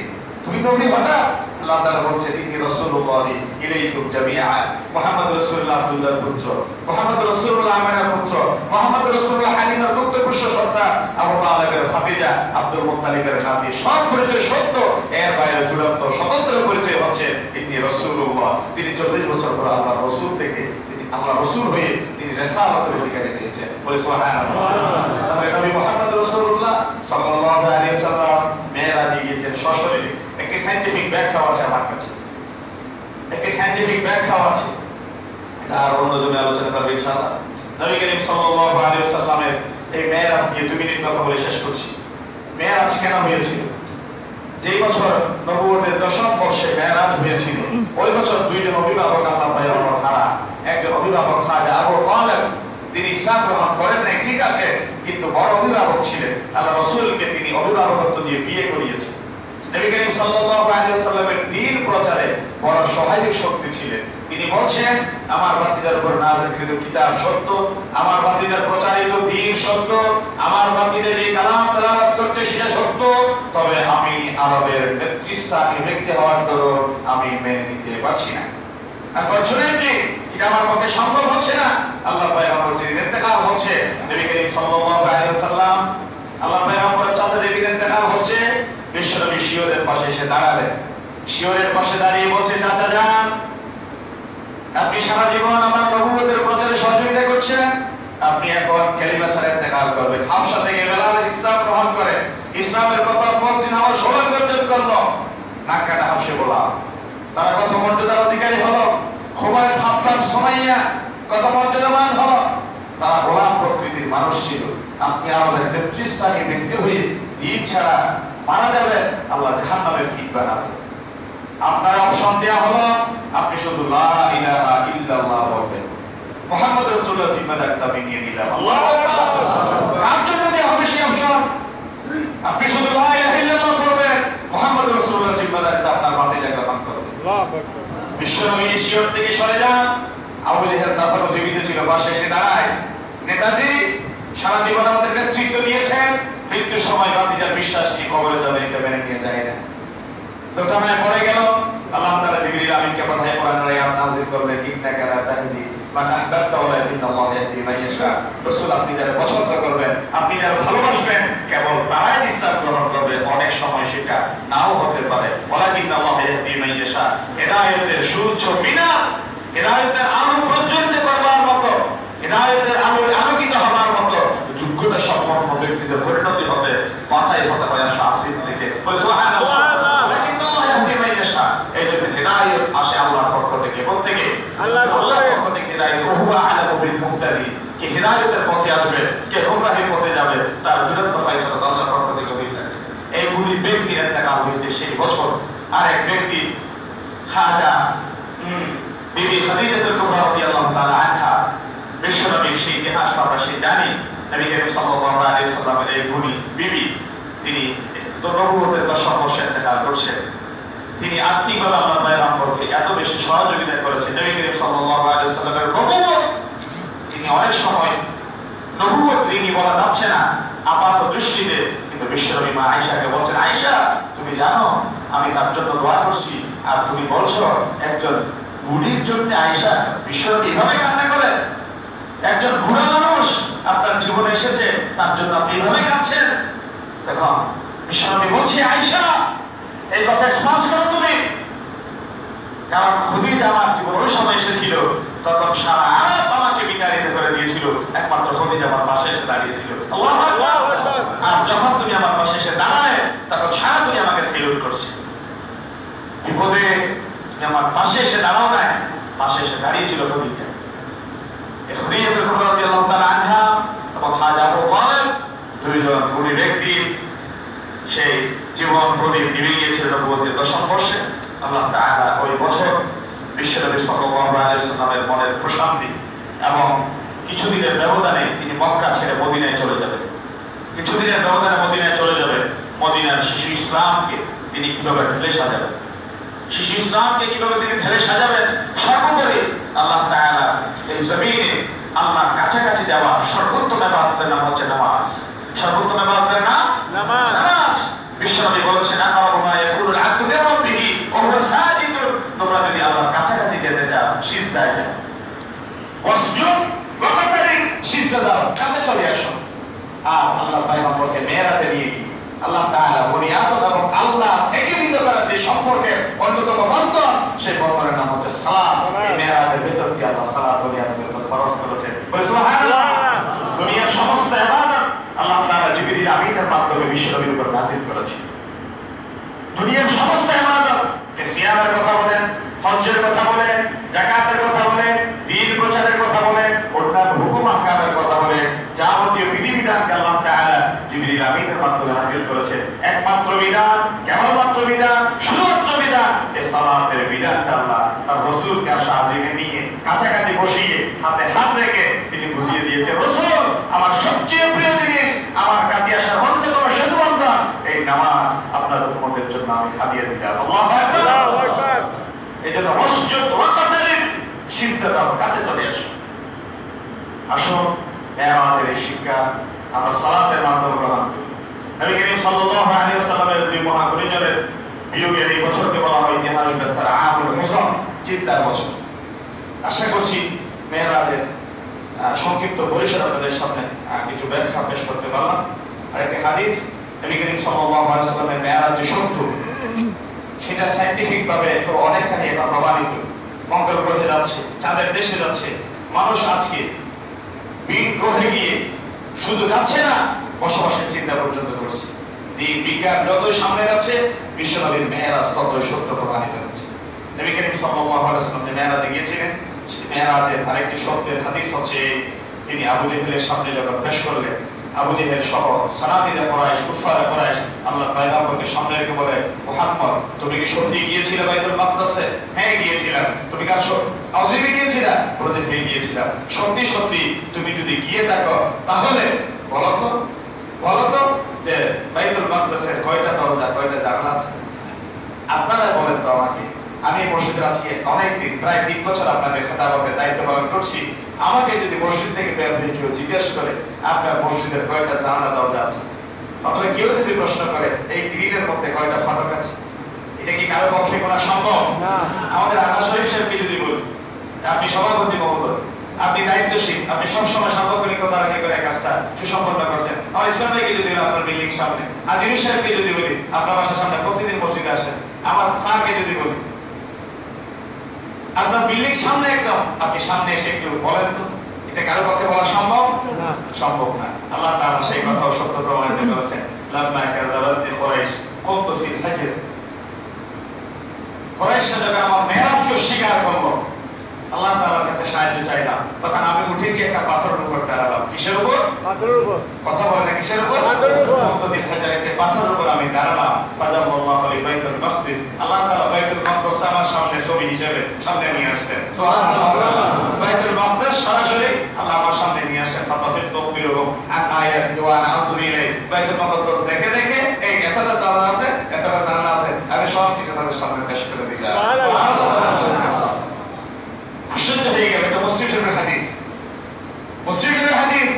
S1: তুমি নবী হঠাৎ। আল্লাহ তাআলা বলছেন ইন্নী রাসূলুল্লাহ ইলাইকুম জামিআ, মুহাম্মদ রাসূলুল্লাহ আব্দুল্লাহর পুত্র, মুহাম্মদ রাসূলুল্লাহ আমিনার পুত্র, মুহাম্মদ রাসূলুল্লাহ হালিমার পুত্র সন্তান, আবু তালেবের ভাতিজা, আব্দুল মুত্তালিবের নাতি, সব পরিচয় সত্য, এর বাইরে চূড়ান্ত স্বতন্ত্র পরিচয় হচ্ছে ইন্নী রাসূলুল্লাহ। তিনি 40 বছর পর আল্লাহর রাসূল থেকে তিনি আল্লাহর রাসূল হয়ে তিনি রিসালাতের অধিকারী পেয়েছেন। বলে সুবহানাল্লাহ। তাহলে নবী মুহাম্মদ রাসূলুল্লাহ সাল্লাল্লাহু আলাইহি ওয়াসাল্লাম মেরাজে গিয়েছেন সশরীরে। একটি সায়েন্টিফিক ব্যাখ্যা আছে আমার কাছে, একটি সায়েন্টিফিক ব্যাখ্যা আছে, আর অন্যজনে আলোচনা করবে ইনশাআল্লাহ। নবী করিম সাল্লাল্লাহু আলাইহি ওয়াসাল্লামের এই মেরাজ নিয়ে 2 মিনিট কথা বলে শেষ করছি। মেরাজ কেন হয়েছিল? যেই বছর নবুয়তের 10ম বর্ষে মেরাজ হয়েছিল, ওই বছর 2 জন অভিভাবক আল্লাহ পয়গম্বর হারা। একজন অভিভাবক খাজা আবু তালেব, তিনি ইসলাম গ্রহণ করেন নাই, ঠিক আছে, কিন্তু বড় অভিভাবক ছিলেন। আল্লাহ রাসূলকে তিনি অভিভাবকত্ব দিয়ে বিয়ে করিয়েছেন। নবী করিম সাল্লাল্লাহু আলাইহি ওয়াসাল্লামের দ্বীন প্রচারে বড় সহায়ক শক্তি ছিলেন। তিনি বলছেন, আমার বাতিজার উপর নাযিলকৃত কিতাব সত্য, আমার বাতিজার প্রচারিত দ্বীন সত্য, আমার বাতিজা যে কালাম তেলাওয়াত করছে সেটা সত্য, তবে আমি আরবের নেতৃস্থানীয় ব্যক্তি হওয়ার দরুন আমি মেনে নিতে পারছি না। আনফরচুনেটলি এটা আমার পক্ষে সম্ভব হচ্ছে না। আল্লাহ পয়গম্বর যিনি ইন্তেকাল হচ্ছে, নবী করিম সাল্লাল্লাহু আলাইহি ওয়াসাল্লাম, আল্লাহ পয়গম্বরের চাচা যিনি ইন্তেকাল হচ্ছে, বিশ্বনবী শিওরের পাশে এসে দাঁড়ালেন। শিওরের পাশে দাঁড়িয়ে বলছে, চাচা যান, আপনি সারা জীবন আমার নবুয়তের প্রচারে সহযোগিতা করছেন, আপনি এখন কালিমা ছাড়া ইন্তেকাল করবেন। হাবশা থেকে বেলাল ইসলাম গ্রহণ করে ইসলামের কথা মসজিদ আমার সৌভাগ্য অর্জন করলো। নাক্কাটা হাবশে বলা, তারা কত মর্যাদার অধিকারী হলো। খুবাইব হাববাব সুমাইয়া কত মর্যাদাবান হলো। তারা গোলাম প্রকৃতির মানুষ ছিল। আপনি আমাদের নেতৃস্থানীয় ব্যক্তি হয়ে দ্বীন ছাড়া মারা যাবে, আল্লাহ জাহান্নামের কিট বানাবে। আপনার অপশন দেয়া হলো, আপনি শুধু লা ইলাহা ইল্লাল্লাহ বলবেন, মুহাম্মদ রাসূলুল্লাহ জিম্মাদারটা আমি নিয়ে নিলাম। আল্লাহু আকবার। কার জন্য দেয়া হবে সেই অপশন? আপনি শুধু লা ইলাহা ইল্লাল্লাহ বলবেন, মুহাম্মদ রাসূলুল্লাহ জিম্মাদারটা আপনার বাতিজা গ্রহণ করবে। আল্লাহু আকবার। বিশ্বনবী শিওর থেকে সরে যান। আবু জাহেল তখনও জীবিত ছিল, পাশে এসে দাঁড়ায়, নেতাজি সারা জীবন আমাদের নেতৃত্ব দিয়েছেন, মৃত্যুর সময় বাতিজার বিশ্বাস নিয়ে কবরে যাবেন, এটা মেনে নিয়ে যায় না। দোটানায় পড়ে গেল। আল্লাহ তাআলা জিবরিল আমিনকে পাঠায় কোরআনের আয়াত নাযিল করলেন, ইন্নাকা লা তাহদি মান আহবাবতা ওয়ালাকিন্নাল্লাহ ইয়াহদি মান ইয়াশা। রাসূল, আপনি যারা পছন্দ করবেন, আপনি যারা ভালোবাসবেন, কেবল তারাই ইসলাম গ্রহণ করবে। অনেক সময় সেটা নাও হতে পারে। ওয়ালাকিন্নাল্লাহ ইয়াহদি মান ইয়াশা। হেদায়েতের সূর্য মিনার, হেদায়েতের আলো প্রজ্বলিত করবার মতো, হেদায়েতের আলোয় আলোকিত হবার মতো যোগ্যতা সম্পন্ন ব্যক্তিদের পরিণতি হবে, বাছাই হতে হয় শাসিত থেকে। সুবহানাল্লাহ। এই জন্য হেদায়েত আসে আল্লাহর পক্ষ থেকে। প্রত্যেকে আল্লাহর পক্ষ থেকে হেদায়েত। ওহুয়া আলামু বিল মুহতাদি, কে হেদায়েতের পথে আসবে, কে গোমরাহির পথে যাবে, তার চূড়ান্ত ফয়সালা আল্লাহর পক্ষ থেকে হয়ে থাকে। এইগুলি ব্যক্তির ইন্তেকাল হয়েছে সেই বছর। আরেক ব্যক্তি খাজা বিবি খাদিজাতুল কুবরা রাদিয়াল্লাহু তাআলা আনহা, বিশ্বনবীর সেই ইতিহাস আমরা সেই জানি। নবী করিম সাল্লাল্লাহু আলাইহি ওয়াসাল্লামের এই গুণী বিবি, তিনি নবুয়তের 10 বর্ষে ইন্তেকাল করছেন। তিনি আত্মিকভাবে আল্লাহ পয়গম্বরকে এত বেশি সহযোগিতা করেছেন। নবী করিম সাল্লাল্লাহু আলাইহি ওয়াসাল্লামের নবুয়ত তিনি অনেক সময় নবুয়ত তিনি বলা যাচ্ছে না আপাত দৃষ্টিতে, কিন্তু বিশ্বনবী মা আয়েশাকে বলছেন, আয়েশা তুমি জানো আমি তার জন্য দোয়া করছি, আর তুমি বলছো একজন বুড়ির জন্য আয়েশা বিশ্বনবী এভাবে কান্না করেন? একজন বুড়া মানুষ আপনার জীবনে এসেছে, তার জন্য আপনি এভাবে কাঁদছেন? দেখো বিশ্বনবী বলছে, আয়েশা এই কথা স্পষ্ট করো তুমি, কারণ খাদিজা আমার জীবনে ওই সময় এসেছিল তখন সারা আরব আমাকে বিতাড়িত করে দিয়েছিল, একমাত্র খাদিজা আমার পাশে এসে দাঁড়িয়েছিল। আল্লাহু আকবার। আর যখন তুমি আমার পাশে এসে দাঁড়ালে তখন সারা দুনিয়া আমাকে সেলুট করছে। বিপদে তুমি আমার পাশে এসে দাঁড়াও না, পাশে এসে দাঁড়িয়েছিল খাদিজা। এই খাদিজাতুল কুবরা রাদিয়াল্লাহু তাআলা আনহা এবং খাজা আবু তালেব, দুইজন গুণী ব্যক্তি সেই জীবন প্রদীপ নিভে গিয়েছিল নবুয়তের 10 বর্ষে। আল্লাহ তাআলা ওই বছর বিশ্বনবী সাল্লাল্লাহু আলাইহি ওয়াসাল্লামের মনের প্রশান্তি এবং কিছুদিনের ব্যবধানে তিনি মক্কা ছেড়ে মদিনায় চলে যাবেন। কিছুদিনের ব্যবধানে মদিনায় চলে যাবেন। মদিনার শিশু ইসলামকে তিনি কিভাবে ঢেলে সাজাবেন, শিশু ইসলামকে কিভাবে তিনি ঢেলে সাজাবেন, সর্বোপরি আল্লাহ তাআলা এই জমিনে আল্লাহর কাছাকাছি যাওয়ার সর্বোত্তম ইবাদতের নাম হচ্ছে নামাজ। সর্বোত্তম ইবাদতের নাম নামাজ। বিশ্বনবী বলেছেন, আকরাবু মা ইয়াকুলুল আবদু মির রাব্বিহি ওয়া হুয়া সাজিদুন। তোমরা যদি আল্লাহর কাছাকাছি যেতে চাও সিজদায় যাও, ওয়াসজুদ ওয়াকতারিব, সিজদা দাও, কাছে চলে আসো। আর আল্লাহর পয়গম্বরকে মেরাজে নিয়ে আল্লাহ তাআলা বনি আদম এবং আল্লাহ একীভূত করার যে সম্পর্কের অন্যতম বন্ধন, সেই বন্ধনের নাম হচ্ছে সালাত। এই মেরাজের ভিতর দিয়ে আল্লাহ সালাত বনি আদমের উপর ফরজ করেছেন। বলে সুবহানাল্লাহ। দুনিয়ার সমস্ত ইবাদত আল্লাহ তাআলা জিবরিল আমিনের মাধ্যমে বিশ্বনবীর উপর নাযিল করেছেন। দুনিয়ার সমস্ত ইবাদত, সিয়ামের কথা বলেন, হজ্জের কথা বলেন, যাকাতের কথা বলেন, দ্বীন প্রচারের কথা বলেন, অন্যান্য হুকুম আহকামের কথা বলেন, যাবতীয় বিধিবিধানকে আল্লাহ তাআলা জিবরিল আমিনের মাধ্যমে নাযিল করেছেন। একমাত্র বিধান, কেবলমাত্র বিধান, শুধুমাত্র বিধান, এই সালাতের বিধানটা আল্লাহ তার রাসূলকে আরশ আজিমে নিয়ে কাছাকাছি বসিয়ে হাতে হাত রেখে তিনি বুঝিয়ে দিয়েছেন, রাসূল আমার সবচেয়ে প্রিয় জিনিস, আমার কাছে আসার অন্যতম সেতু বন্ধন এই নামাজ, আপনার উম্মতের জন্য আমি হাদিয়া দিলাম। আল্লাহু আকবার, আল্লাহু আকবার। এজন্য মসজিদ ওয়াকাতের সিজদার কাছে চলে আসে। আসুন মেরাজের এই শিক্ষা আমরা সালাতের মাধ্যমে গ্রহণ করি। নবী করিম সাল্লাল্লাহু আলাইহি ওয়াসাল্লামের দুই মহাগুণীজনের বিয়োগের এই বছরকে বলা হয় ইতিহাস ব্যাখ্যার আমুল হুসন, চিন্তার বছর। আশা করছি মেরাজের সংক্ষিপ্ত পরিসর আপনাদের সামনে কিছু ব্যাখ্যা পেশ করতে পারলাম। আরেকটি হাদিস, নবী করিম সাল্লাল্লাহু আলাইহি ওয়াসাল্লামের মেরাজ যে সত্য, সেটা সায়েন্টিফিক ভাবে তো অনেকখানি এখন প্রমাণিত। মঙ্গল গ্রহে যাচ্ছে, চাঁদের দেশে যাচ্ছে মানুষ, আজকে ভিন গ্রহে গিয়ে শুধু যাচ্ছে না, বসবাসের চিন্তা পর্যন্ত করছে। দিন বিজ্ঞান যতই সামনে যাচ্ছে, বিশ্বনবীর মেরাজ ততই সত্য প্রমাণিত হচ্ছে। নবী করিম সাল্লাল্লাহু আলাইহি ওয়াসাল্লাম মেরাজে গিয়েছিলেন। সেই মেরাজের আরেকটি সত্যের হাদিস হচ্ছে, তিনি আবু জেহেলের সামনে যখন পেশ করলেন, আবু জেহেল সহ সানাতিরা কুরাইশ, কুফারে কুরাইশ আল্লাহ পয়গম্বরকে সামনে রেখে বলে, মুহাম্মদ তুমি কি সত্যি গিয়েছিলে বাইতুল মাকদাসে? হ্যাঁ গিয়েছিলাম। তুমি কার আউজিবে গিয়েছিলা? বলে যে হ্যাঁ গিয়েছিলাম। সত্যি সত্যি তুমি যদি গিয়ে থাকো তাহলে বলো তো যে বাইতুল মাকদাসের কয়টা দরজা, কয়টা জানালা আছে? আপনারা বলেন তো আমাকে। আমি মসজিদের আজকে অনেকদিন, প্রায় 3 বছর আপনাদের খেতাবতের দায়িত্ব পালন করছি। আমাকে যদি মসজিদ থেকে বের হয়ে কেউ জিজ্ঞেস করে আপনার মসজিদের কয়টা জানালা দরজা আছে, অথবা কেউ যদি প্রশ্ন করে এই গ্রিলের মধ্যে কয়টা ফাটক আছে, এটা কি কারো পক্ষে করা সম্ভব? আমাদের আল্লাহ শরীফ সাহেবকে যদি বলি, আপনি সভাপতি মহোদয়, আপনি দায়িত্বশীল, আপনি সবসময় সার্বক্ষণিকতা রাখে করে কাজটা সুসম্পন্ন করছেন। আমার ইসলাম ভাইকে যদি বলি আপনার বিল্ডিং সামনে, আজিম সাহেবকে যদি বলি আপনার বাসার সামনে প্রতিদিন মসজিদে আসেন, আমার স্যারকে যদি বলি আপনার বিল্ডিং সামনে একদম, আপনি সামনে এসে একটু বলেন তো, এটা কারো পক্ষে বলা সম্ভব? সম্ভব না। আল্লাহ তাআলা সেই কথাও সত্য প্রমাণিত করেছেন। লাম্মা কাযাবাত কুরাইশ কুনতু ফিল হাজর, কুরাইশরা যখন আমার মেরাজকে অস্বীকার করলো, আল্লাহ তাআলার কাছে সাহায্য চাইলাম, তখন আমি উঠে গিয়ে একটা পাথরের উপর দাঁড়ালাম। কিসের উপর? পাথরের উপর। কথা বলে না, কিসের উপর? পাথরের উপর। কুনতু ফিল হাজর, একটা পাথরের উপর আমি দাঁড়ালাম। ফাজাল্লাহু লি বাইতুল মাকদিস, আল্লাহ তাআলা বাইতুল মাকদিসটা আমার সামনে ছবি হিসেবে সামনে নিয়ে আসলেন। সুবহানাল্লাহ। বাইতুল মাকদিস সরাসরি আল্লাহ আমার সামনে নিয়ে আসেন। ফাতাফিল তাকবীরুহুম আন আয়াতি ওয়া আনজুরি ইলাই, বাইতুল মাকদিস দেখে দেখে এই এতটা জানা আছে, এতটা জানা আছে, আমি সব কিছু তাদের সামনে পেশ করে দিলাম। সুবহানাল্লাহ। আশ্চর্য হয়ে গেল, এটা মুসলিম শরীফের হাদিস। মুসলিম শরীফের হাদিস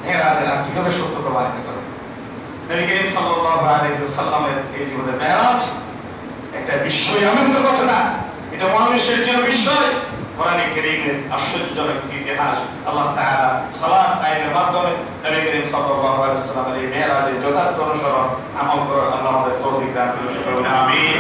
S1: মেরাজের আর কিভাবে সত্য প্রমাণিত করে? নবী করিম সাল্লাল্লাহু আলাইহি ওয়াসাল্লামের এই জীবনের মেরাজ একটা বিস্ময় আনন্দ ঘটনা। এটা মহাবিশ্বের জন্য বিস্ময়। কোরআনে কারীমের আশ্চর্যজনক ইতিহাস। আল্লাহ তাআলা সালাত কায়েমের মাধ্যমে নবী করিম সাল্লাল্লাহু আলাইহি ওয়াসাল্লামের এই মেরাজের যথার্থ অনুসরণ আমল করার আল্লাহ আমাদের তৌফিক দান করুন। আমিন।